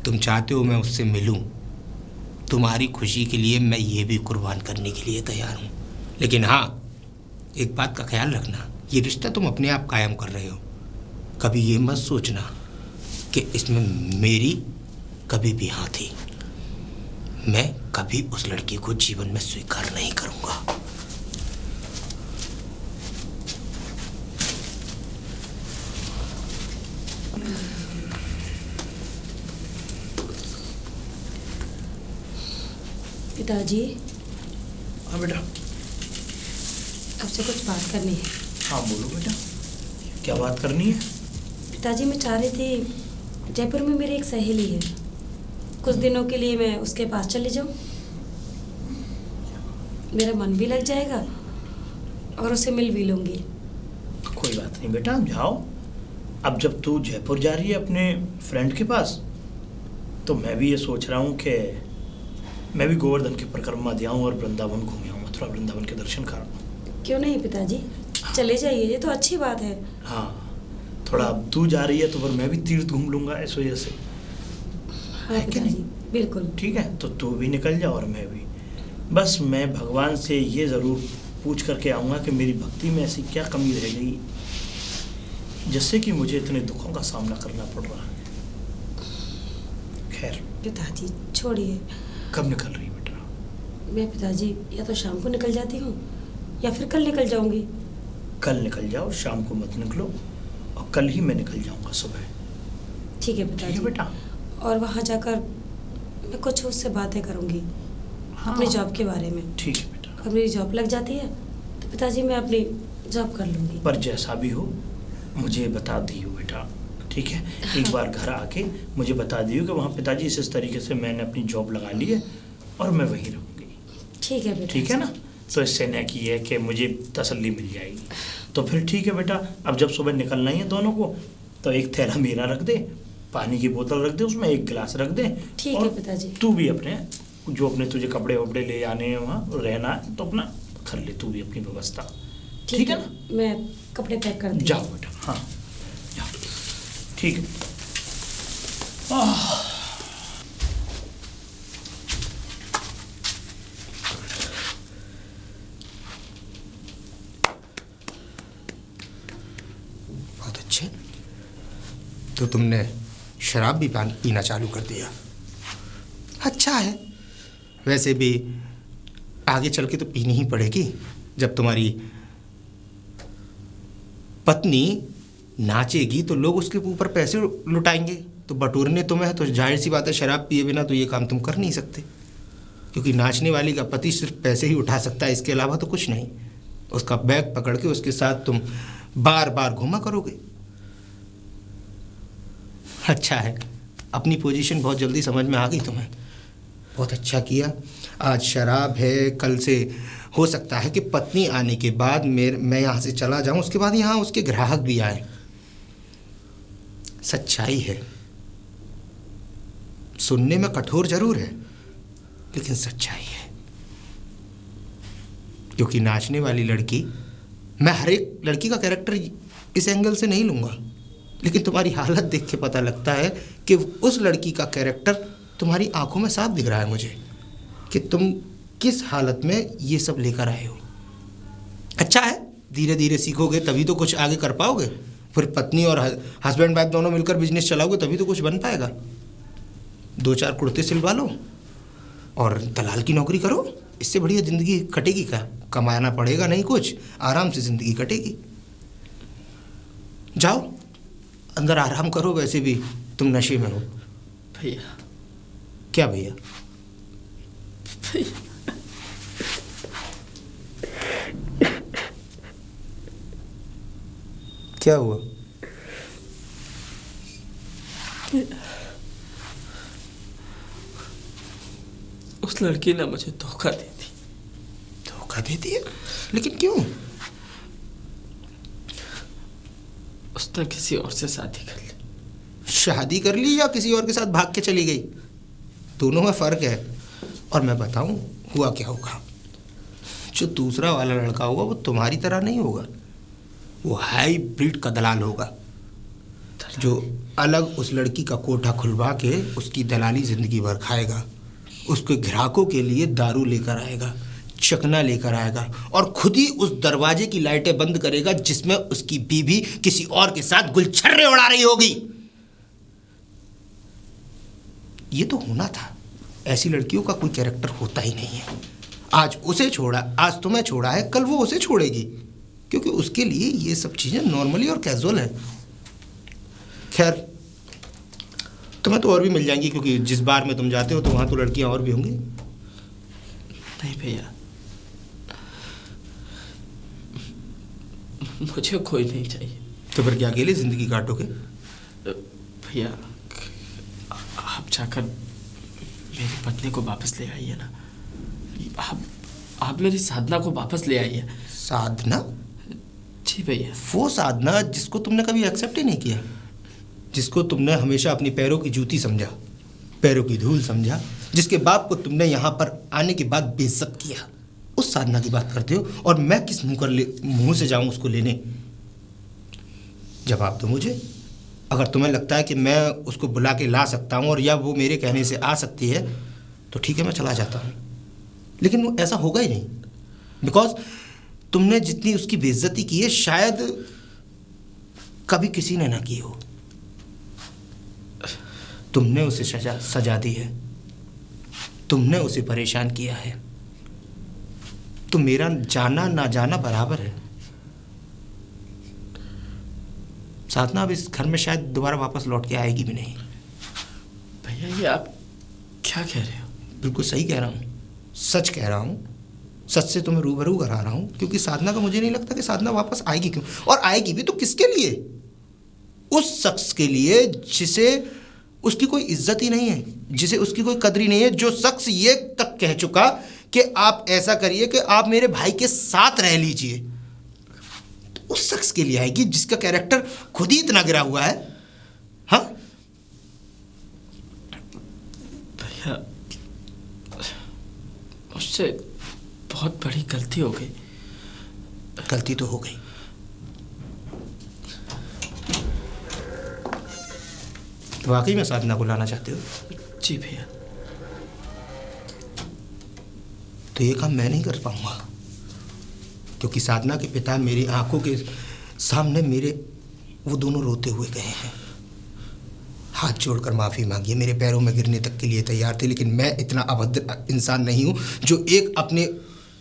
S3: तुम चाहते हो मैं उससे मिलूं, तुम्हारी खुशी के लिए मैं ये भी कुर्बान करने के लिए तैयार हूं। लेकिन हाँ, एक बात का ख्याल रखना, ये रिश्ता तुम अपने आप कायम कर रहे हो, कभी ये मत सोचना कि इसमें मेरी कभी भी हाथ थी। मैं कभी उस लड़की को जीवन में स्वीकार नहीं करूंगा।
S1: पिताजी।
S4: हाँ बेटा।
S1: आपसे कुछ बात करनी है।
S4: हाँ बोलो बेटा, क्या बात करनी है?
S1: पिताजी मैं चाह रही थी, जयपुर में मेरी एक सहेली है, कुछ दिनों के लिए मैं उसके पास चली जाऊं, मेरा मन भी लग जाएगा और उसे मिल भी लूंगी।
S4: कोई बात नहीं बेटा, जाओ। अब जब तू जयपुर जा रही है अपने फ्रेंड के पास, तो मैं भी ये सोच रहा हूँ कि मैं भी गोवर्धन की परिक्रमा दे आऊँ और वृंदावन घूम आऊँ, मथुरा वृंदावन के दर्शन कर आऊँ।
S1: क्यों नहीं पिताजी, चले जाइए, ये तो अच्छी बात है।
S4: हाँ, थोड़ा अब तू जा रही है तो फिर मैं भी तीर्थ घूम लूँगा इस वजह से।
S1: हाँ पिताजी, बिल्कुल।
S4: ठीक है, तो तू भी निकल जा और मैं भी। बस मैं भगवान से ये ज़रूर पूछ करके आऊँगा कि मेरी भक्ति में ऐसी क्या कमी रह गई जिससे कि मुझे इतने दुखों का सामना करना पड़ रहा है। खैर
S1: पिताजी छोड़िए।
S4: कब निकल रही है बेटा?
S1: मैं पिताजी या तो शाम को निकल जाती हूँ या फिर कल निकल जाऊंगी।
S4: कल निकल जाओ, शाम को मत निकलो, और कल ही मैं निकल जाऊँगा सुबह।
S1: ठीक है पिताजी।
S4: ठीक है बेटा।
S1: और वहाँ जाकर मैं कुछ उससे बातें करूँगी,
S4: हाँ।
S1: अपनी जॉब के बारे में।
S4: ठीक है बेटा।
S1: अगर मेरी जॉब लग जाती है तो पिताजी मैं अपनी जॉब कर लूँगी।
S4: पर जैसा भी हो मुझे बता दियो बेटा, ठीक है? एक बार घर आके मुझे बता दियो कि वहाँ पिताजी इस तरीके से मैंने अपनी जॉब लगा ली है और मैं वहीं रहूँगी।
S1: ठीक है बेटा।
S4: ठीक है ना? तो इससे न की है कि मुझे तसल्ली मिल जाएगी। तो फिर ठीक है बेटा, अब जब सुबह निकलना ही है दोनों को, तो एक थैला मेरा रख दे, पानी की बोतल रख दे, उसमें एक गिलास रख दे।
S1: ठीक है पिताजी।
S4: तू भी अपने जो अपने तुझे कपड़े वपड़े ले आने हैं वहाँ रहना है तो अपना कर ले तू भी अपनी व्यवस्था। ठीक है ना?
S1: मैं कपड़े पैक कर दी।
S4: जाओ बेटा, हाँ जाओ, ठीक है।
S3: बहुत अच्छे। तो तुमने शराब भी पीना चालू कर दिया। अच्छा है। वैसे भी आगे चल के तो पीनी ही पड़ेगी। जब तुम्हारी पत्नी नाचेगी तो लोग उसके ऊपर पैसे लुटाएंगे, तो बटोरने तुम्हें है, तो जाहिर सी बात है शराब पिए बिना तो ये काम तुम कर नहीं सकते, क्योंकि नाचने वाली का पति सिर्फ पैसे ही उठा सकता है, इसके अलावा तो कुछ नहीं। उसका बैग पकड़ के उसके साथ तुम बार बार घूमा करोगे। अच्छा है, अपनी पोजीशन बहुत जल्दी समझ में आ गई तुम्हें। बहुत अच्छा किया। आज शराब है, कल से हो सकता है कि पत्नी आने के बाद मैं यहाँ से चला जाऊँ, उसके बाद यहाँ उसके ग्राहक भी आए। सच्चाई है, सुनने में कठोर जरूर है लेकिन सच्चाई है। क्योंकि नाचने वाली लड़की, मैं हर एक लड़की का कैरेक्टर इस एंगल से नहीं लूँगा, लेकिन तुम्हारी हालत देख के पता लगता है कि उस लड़की का कैरेक्टर तुम्हारी आंखों में साफ दिख रहा है मुझे, कि तुम किस हालत में ये सब लेकर आए हो। अच्छा है, धीरे धीरे सीखोगे तभी तो कुछ आगे कर पाओगे। फिर पत्नी और हस्बैंड वाइफ दोनों मिलकर बिजनेस चलाओगे तभी तो कुछ बन पाएगा। 2-4 कुर्ते सिलवा लो और दलाल की नौकरी करो, इससे बढ़िया ज़िंदगी कटेगी क्या? कमाना पड़ेगा नहीं कुछ, आराम से ज़िंदगी कटेगी। जाओ अंदर आराम करो, वैसे भी तुम नशे में हो।
S2: भैया।
S3: क्या भैया? क्या हुआ?
S2: उस लड़की ने मुझे धोखा दे दी।
S3: धोखा दे दिया? लेकिन क्यों?
S2: उसने किसी और से शादी कर ली।
S3: शादी कर ली या किसी और के साथ भाग के चली गई? दोनों में फ़र्क है। और मैं बताऊं हुआ क्या होगा। जो दूसरा वाला लड़का होगा वो तुम्हारी तरह नहीं होगा, वो हाईब्रिड का दलाल होगा, जो अलग उस लड़की का कोठा खुलवा के उसकी दलाली ज़िंदगी भर खाएगा। उसके ग्राहकों के लिए दारू लेकर आएगा, चकना लेकर आएगा और खुद ही उस दरवाजे की लाइटें बंद करेगा जिसमें उसकी बीवी किसी और के साथ गुलछर्रे उड़ा रही होगी। ये तो होना था। ऐसी लड़कियों का कोई कैरेक्टर होता ही नहीं है। आज उसे छोड़ा, आज तुम्हें छोड़ा है, कल वो उसे छोड़ेगी, क्योंकि उसके लिए ये सब चीज़ें नॉर्मली और कैजुअल है। खैर, तुम्हें तो और भी मिल जाएंगी, क्योंकि जिस बार में तुम जाते हो तो वहाँ तो लड़कियाँ और भी होंगी।
S2: नहीं भैया, मुझे कोई नहीं चाहिए।
S3: तो फिर क्या अकेले ज़िंदगी काटोगे?
S2: भैया, आप जाकर मेरी पत्नी को वापस ले आइए ना। आप मेरी साधना को वापस ले आइए।
S3: साधना?
S2: जी भैया।
S3: वो साधना जिसको तुमने कभी एक्सेप्ट ही नहीं किया, जिसको तुमने हमेशा अपनी पैरों की जूती समझा, पैरों की धूल समझा, जिसके बाप को तुमने यहाँ पर आने के बाद बेइज्जत किया, उस साधना की बात करते हो। और मैं किस मुंह से जाऊँ उसको लेने? जवाब दो मुझे। अगर तुम्हें लगता है कि मैं उसको बुला के ला सकता हूँ और या वो मेरे कहने से आ सकती है तो ठीक है, मैं चला जाता हूँ। लेकिन वो ऐसा होगा ही नहीं, बिकॉज तुमने जितनी उसकी बेइज्जती की है शायद कभी किसी ने ना की हो। तुमने उसे सजा दी है, तुमने उसे परेशान किया है, तो मेरा जाना ना जाना बराबर है। साधना अब इस घर में शायद दोबारा वापस लौट के आएगी भी नहीं।
S2: भैया, ये आप क्या कह रहे हो?
S3: बिल्कुल सही कह रहा हूँ, सच कह रहा हूँ। सच से तुम्हें रूबरू करा रहा हूँ, क्योंकि साधना का मुझे नहीं लगता कि साधना वापस आएगी। क्यों? और आएगी भी तो किसके लिए? उस शख्स के लिए जिसे उसकी कोई इज्जत ही नहीं है, जिसे उसकी कोई कदर ही नहीं है, जो शख्स ये तक कह चुका कि आप ऐसा करिए कि आप मेरे भाई के साथ रह लीजिए। तो उस शख्स के लिए आएगी जिसका कैरेक्टर खुद ही इतना गिरा हुआ है। हाँ
S2: भैया, मुझसे बहुत बड़ी गलती हो गई।
S3: गलती तो हो गई। वाकई में साधना को लाना चाहते हो?
S2: जी भैया।
S3: तो ये काम मैं नहीं कर पाऊंगा, क्योंकि साधना के पिता मेरी आंखों के सामने मेरे वो दोनों रोते हुए गए हैं। हाथ जोड़कर माफ़ी मांगी, मेरे पैरों में गिरने तक के लिए तैयार थे, लेकिन मैं इतना अभद्र इंसान नहीं हूं जो एक अपने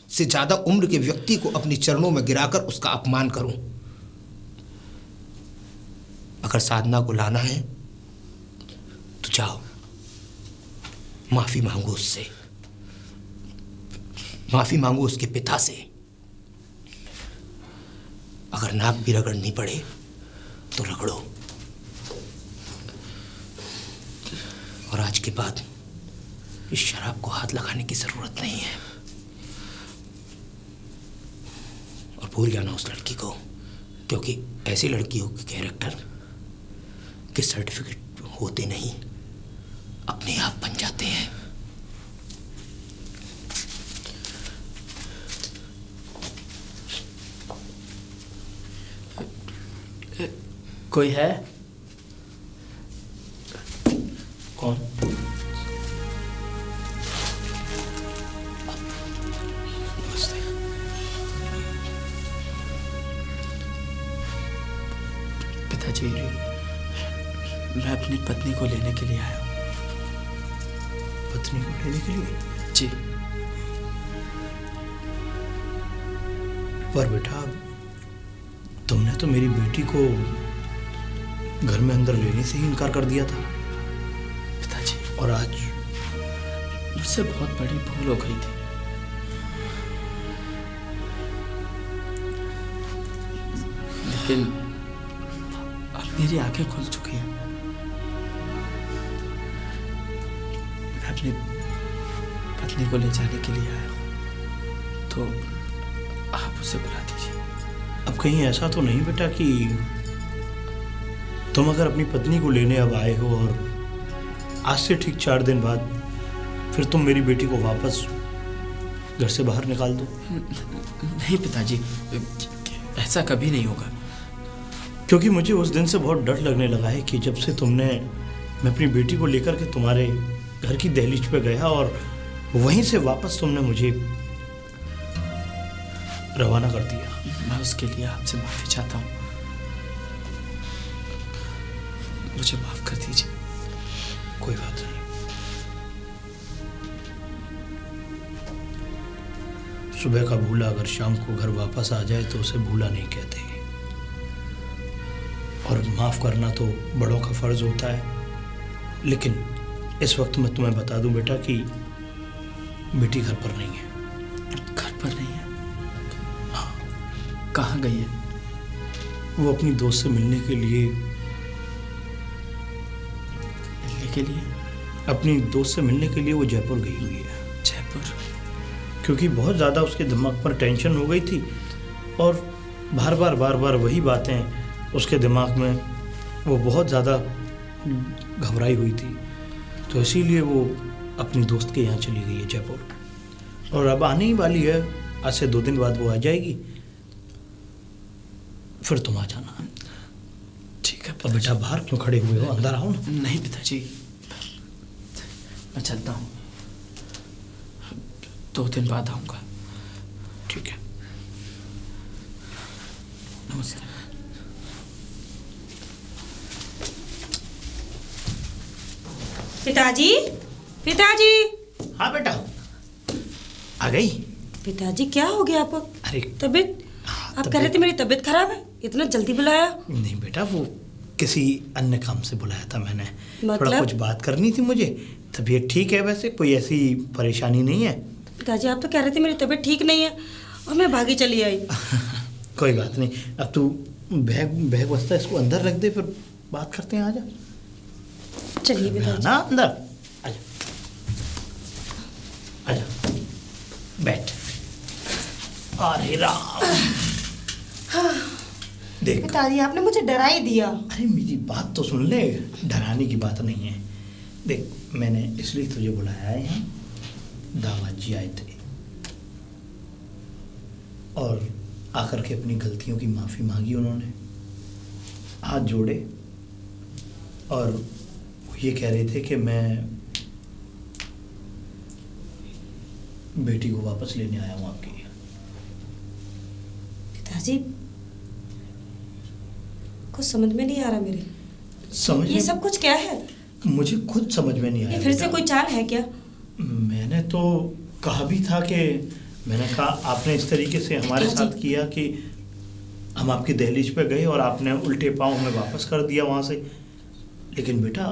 S3: से ज़्यादा उम्र के व्यक्ति को अपने चरणों में गिराकर उसका अपमान करूं। अगर साधना को लाना है तो जाओ, माफ़ी मांगो उससे, माफ़ी मांगो उसके पिता से। अगर नाक भी रगड़नी पड़े तो रगड़ो। और आज के बाद इस शराब को हाथ लगाने की जरूरत नहीं है। और भूल जाना उस लड़की को, क्योंकि ऐसी लड़कियों के कैरेक्टर के सर्टिफिकेट होते नहीं, अपने आप बन जाते हैं।
S2: कोई है?
S4: कौन?
S2: पिताजी, मैं अपनी पत्नी को लेने के लिए आया हूँ।
S4: पत्नी को लेने के लिए?
S2: जी।
S4: पर बेटा, तुमने तो मेरी बेटी को घर में अंदर लेने से ही इनकार कर दिया था।
S2: पिताजी,
S4: और आज
S2: मुझसे बहुत बड़ी भूल हो गई थी। लेकिन अब मेरी आंखें खुल चुकी हैं। मैं अपनी पत्नी को ले जाने के लिए आया हूँ, तो आप उसे बुला दीजिए।
S4: अब कहीं ऐसा तो नहीं बेटा कि तुम अगर अपनी पत्नी को लेने अब आए हो और आज से ठीक 4 दिन बाद फिर तुम मेरी बेटी को वापस घर से बाहर निकाल दो?
S2: नहीं पिताजी, ऐसा कभी नहीं होगा।
S4: क्योंकि मुझे उस दिन से बहुत डर लगने लगा है कि जब से मैं अपनी बेटी को लेकर के तुम्हारे घर की दहलीज पे गया और वहीं से वापस तुमने मुझे रवाना कर दिया।
S2: मैं उसके लिए आपसे माफी चाहता हूँ, मुझे माफ कर दीजिए।
S4: कोई बात नहीं। सुबह का भूला अगर शाम को घर वापस आ जाए तो उसे भूला नहीं कहते। और माफ करना तो बड़ों का फर्ज होता है। लेकिन इस वक्त मैं तुम्हें बता दूं बेटा कि बेटी घर पर नहीं है।
S2: घर पर नहीं है? कहाँ गई है?
S4: वो अपनी दोस्त से मिलने के लिए अपनी दोस्त से मिलने के लिए वो जयपुर गई हुई है।
S2: जयपुर?
S4: क्योंकि बहुत ज़्यादा उसके दिमाग पर टेंशन हो गई थी और बार बार वही बातें उसके दिमाग में, वो बहुत ज़्यादा घबराई हुई थी। तो इसीलिए वो अपनी दोस्त के यहाँ चली गई है जयपुर, और अब आने ही वाली है। आज से 2 दिन बाद वो आ जाएगी, फिर तुम आ जाना।
S2: ठीक है।
S4: अब बेटा बाहर क्यों खड़े हुए हो, अंदर आओ ना।
S2: नहीं पिताजी, मैं चलता हूँ, 2 दिन बाद आऊँगा।
S4: ठीक है।
S2: नमस्ते।
S1: पिताजी, पिताजी।
S4: हाँ बेटा, आ गई?
S1: पिताजी क्या हो गया आपको?
S4: अरे
S1: तबीयत, आप कह रहे थे मेरी तबीयत खराब है, इतना जल्दी बुलाया?
S4: नहीं बेटा, वो किसी अन्य काम से बुलाया था मैंने।
S1: मतलब?
S4: थोड़ा कुछ बात करनी थी मुझे। तबीयत ठीक है, वैसे कोई ऐसी परेशानी नहीं है।
S1: पिताजी आप तो कह रहे थे मेरी तबीयत ठीक नहीं है और मैं भागी चली आई।
S4: कोई बात नहीं, अब तू बैग बस्ता इसको अंदर रख दे, फिर बात करते हैं। आजा
S1: चलिए पिताजी।
S4: ना अंदर आजा, आजा बैठ। अरे राम, देख
S1: पिताजी आपने मुझे डरा ही दिया।
S4: अरे मेरी बात तो सुन ले, डराने की बात नहीं है। देख, मैंने इसलिए तुझे बुलाया है, यहाँ दामाद जी आए थे और आकर के अपनी गलतियों की माफ़ी मांगी उन्होंने, हाथ जोड़े, और वो ये कह रहे थे कि मैं बेटी को वापस लेने आया हूँ आपकी।
S1: पिताजी, कुछ समझ में नहीं आ रहा मेरे।
S4: समझ
S1: ये
S4: में
S1: सब कुछ क्या है?
S4: मुझे खुद समझ में नहीं आया।
S1: ये फिर से
S4: बेटा,
S1: कोई चाल है क्या?
S4: मैंने तो कहा भी था कि मैंने कहा आपने इस तरीके से हमारे
S1: पिताजी।
S4: साथ किया कि हम आपकी दहलीज पे गए और आपने उल्टे पाँव हमें वापस कर दिया वहाँ से। लेकिन बेटा,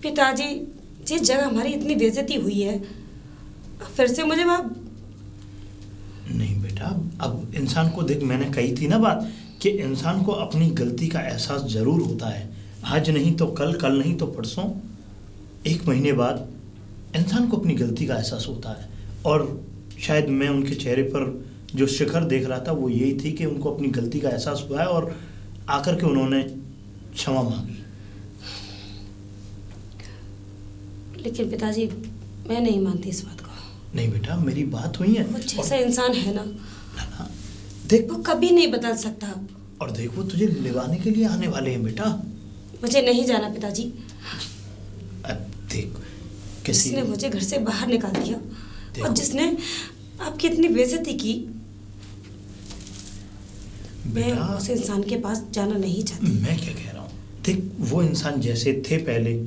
S1: पिताजी, जिस जगह हमारी इतनी बेइज्जती हुई है, अब फिर से मुझे वहाँ।
S4: नहीं बेटा, अब इंसान को देख, मैंने कही थी ना बात कि इंसान को अपनी गलती का एहसास ज़रूर होता है। आज नहीं तो कल, कल नहीं तो परसों, 1 महीने बाद इंसान को अपनी गलती का एहसास होता है। और शायद मैं उनके चेहरे पर जो शिखर देख रहा था वो यही थी कि उनको अपनी गलती का एहसास हुआ है और आकर के उन्होंने क्षमा मांगी।
S1: लेकिन पिताजी, मैं नहीं मानती इस बात को।
S4: नहीं बेटा, मेरी बात हुई है।
S1: वो जैसा इंसान है ना,
S4: ना, देख,
S1: वो कभी नहीं बदल सकता।
S4: और देख, वो तुझे निभाने के लिए आने वाले हैं बेटा।
S1: मुझे नहीं जाना पिताजी।
S4: अब देख, किसी
S1: जिसने मुझे घर से बाहर निकाल दिया
S4: देखो।
S1: और जिसने आपकी इतनी बेइज्जती की, मैं
S4: बेटा,
S1: उस इंसान के पास जाना नहीं चाहती।
S4: मैं क्या कह रहा हूँ, देख, वो इंसान जैसे थे पहले,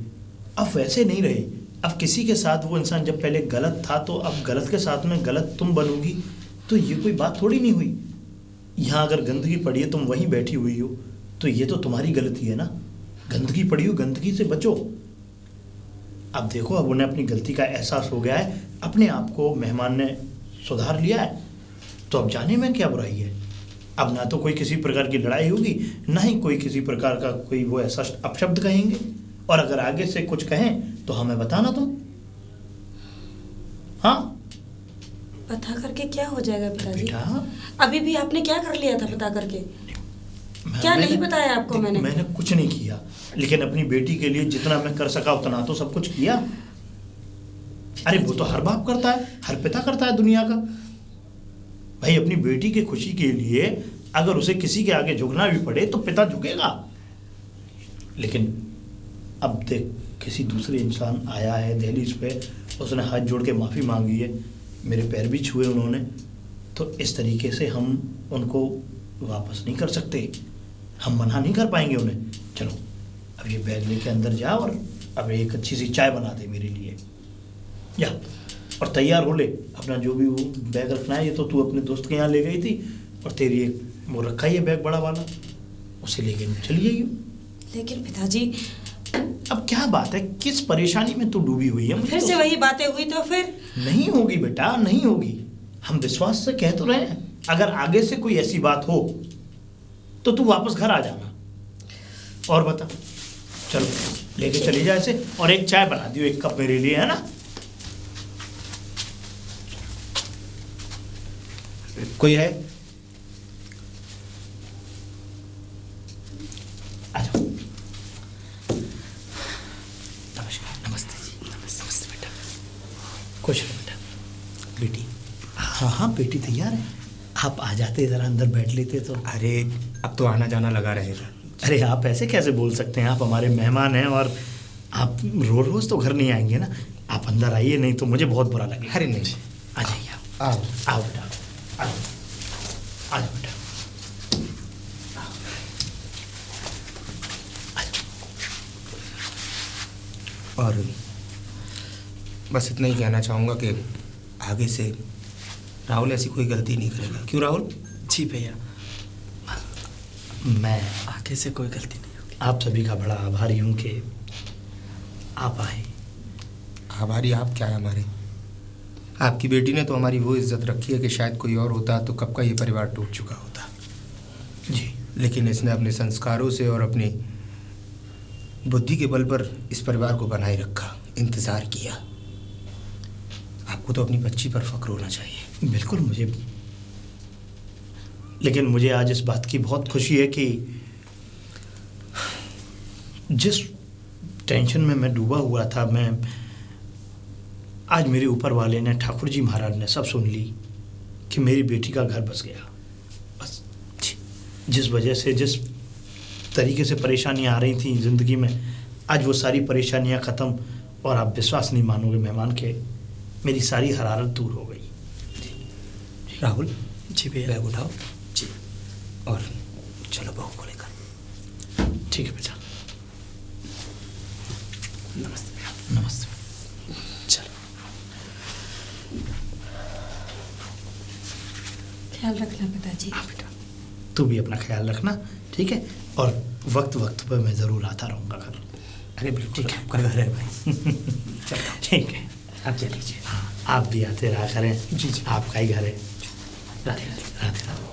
S4: अब वैसे नहीं रहे। अब किसी के साथ वो इंसान जब पहले गलत था, तो अब गलत के साथ में गलत तुम बनोगी, तो ये कोई बात थोड़ी नहीं हुई। यहाँ अगर गंदगी पड़ी है, तुम वहीं बैठी हुई हो, तो ये तो तुम्हारी गलती है ना। गंदगी पड़ी हो, गंदगी से बचो। अब देखो, अब उन्हें अपनी गलती का एहसास हो गया है, अपने आप को मेहमान ने सुधार लिया है, तो अब जाने में क्या बुराई है। अब ना तो कोई किसी प्रकार की लड़ाई होगी, ना ही कोई किसी प्रकार का कोई वो ऐसा अपशब्द कहेंगे। और अगर आगे से कुछ कहें तो हमें बताना तुम। हाँ
S1: पता करके क्या हो जाएगा पिताजी?
S4: बेटा,
S1: अभी भी आपने क्या कर लिया था पता करके? क्या
S4: मैंने-
S1: नहीं बताया आपको मैंने?
S4: मैंने कुछ नहीं किया, लेकिन अपनी बेटी के लिए जितना मैं कर सका उतना तो सब कुछ किया। अरे वो तो हर बाप करता है, हर पिता करता है दुनिया का। भाई, अपनी बेटी की खुशी के लिए अगर उसे किसी के आगे झुकना भी पड़े तो पिता झुकेगा। लेकिन अब देख, किसी दूसरे इंसान आया है दहलीज पे, उसने हाथ जोड़ के माफ़ी मांगी है, मेरे पैर भी छुए उन्होंने, तो इस तरीके से हम उनको वापस नहीं कर सकते, हम मना नहीं कर पाएंगे उन्हें। चलो, अब ये बैग लेके अंदर जा और अब एक अच्छी सी चाय बना दे मेरे लिए, जा, और तैयार हो ले। अपना जो भी वो बैग रखना है, ये तो तू अपने दोस्त के यहाँ ले गई थी, और तेरी एक वो रखा ही है बैग बड़ा वाला, उसे लेके चली जाइए।
S1: लेकिन पिताजी,
S4: अब क्या बात है, किस परेशानी में तू डूबी हुई है? मुझे
S1: फिर
S4: तो
S1: से वही बातें हुई तो फिर?
S4: नहीं होगी बेटा, नहीं होगी। हम विश्वास से कह तो रहे हैं, अगर आगे से कोई ऐसी बात हो तो तू वापस घर आ जाना। और बता, चलो लेके चली जा इसे, और एक चाय बना दियो, 1 कप मेरे लिए, है ना? कोई है? आ जाओ। नमस्कार। नमस्ते जी। नमस्ते बेटा। खुश रहो बेटा। बेटी? हाँ हाँ, बेटी तैयार है। आप आ जाते, ज़रा अंदर बैठ लेते तो।
S3: अरे अब तो आना जाना लगा रहेगा।
S4: अरे आप ऐसे कैसे बोल सकते हैं, आप हमारे मेहमान हैं और आप रोज़ रोज़ तो घर नहीं आएंगे ना। आप अंदर आइए, नहीं तो मुझे बहुत बुरा लगेगा।
S3: अरे नहीं,
S4: आ जाइए आप।
S3: आओ।
S4: आओ बेटा, आओ, आ जाओ बेटा, आओ। आ जाओ।
S3: और बस इतना ही कहना चाहूँगा कि आगे से राहुल ऐसी कोई गलती नहीं करेगा। क्यों राहुल?
S2: जी भैया,
S4: मैं
S2: आगे से कोई गलती नहीं होगी।
S4: आप सभी का बड़ा आभारी हूँ कि आप आए।
S3: आभारी आप क्या है हमारे? आपकी बेटी ने तो हमारी वो इज्जत रखी है कि शायद कोई और होता तो कब का ये परिवार टूट चुका होता।
S4: जी,
S3: लेकिन इसने अपने संस्कारों से और अपनी बुद्धि के बल पर इस परिवार को बनाए रखा, इंतज़ार किया। आपको तो अपनी बच्ची पर फख्र होना चाहिए।
S4: बिल्कुल, लेकिन मुझे आज इस बात की बहुत खुशी है कि जिस टेंशन में मैं डूबा हुआ था, मैं आज मेरे ऊपर वाले ने, ठाकुर जी महाराज ने सब सुन ली कि मेरी बेटी का घर बस गया। बस जिस वजह से, जिस तरीके से परेशानियाँ आ रही थी ज़िंदगी में, आज वो सारी परेशानियाँ ख़त्म, और आप विश्वास नहीं मानोगे मेहमान के, मेरी सारी हरारत दूर हो गई।
S3: राहुल,
S2: जी भैया।
S3: बैग उठाओ
S2: जी।
S3: और चलो बहू को लेकर।
S4: ठीक है बेटा।
S2: नमस्ते।
S4: नमस्ते।
S2: चलो।
S1: ख्याल रखना पिताजी।
S4: बेटा तू भी अपना ख्याल रखना, ठीक है? और वक्त वक्त पर मैं ज़रूर आता रहूँगा घर।
S3: अरे बिल्कुल,
S4: ठीक है।
S3: आपका घर है भाई।
S4: ठीक है,
S3: आप चल लीजिए।
S4: हाँ, आप भी आते रहा करें।
S3: जी जी।
S4: आपका ही घर है। राधे राधे। राधे राधे।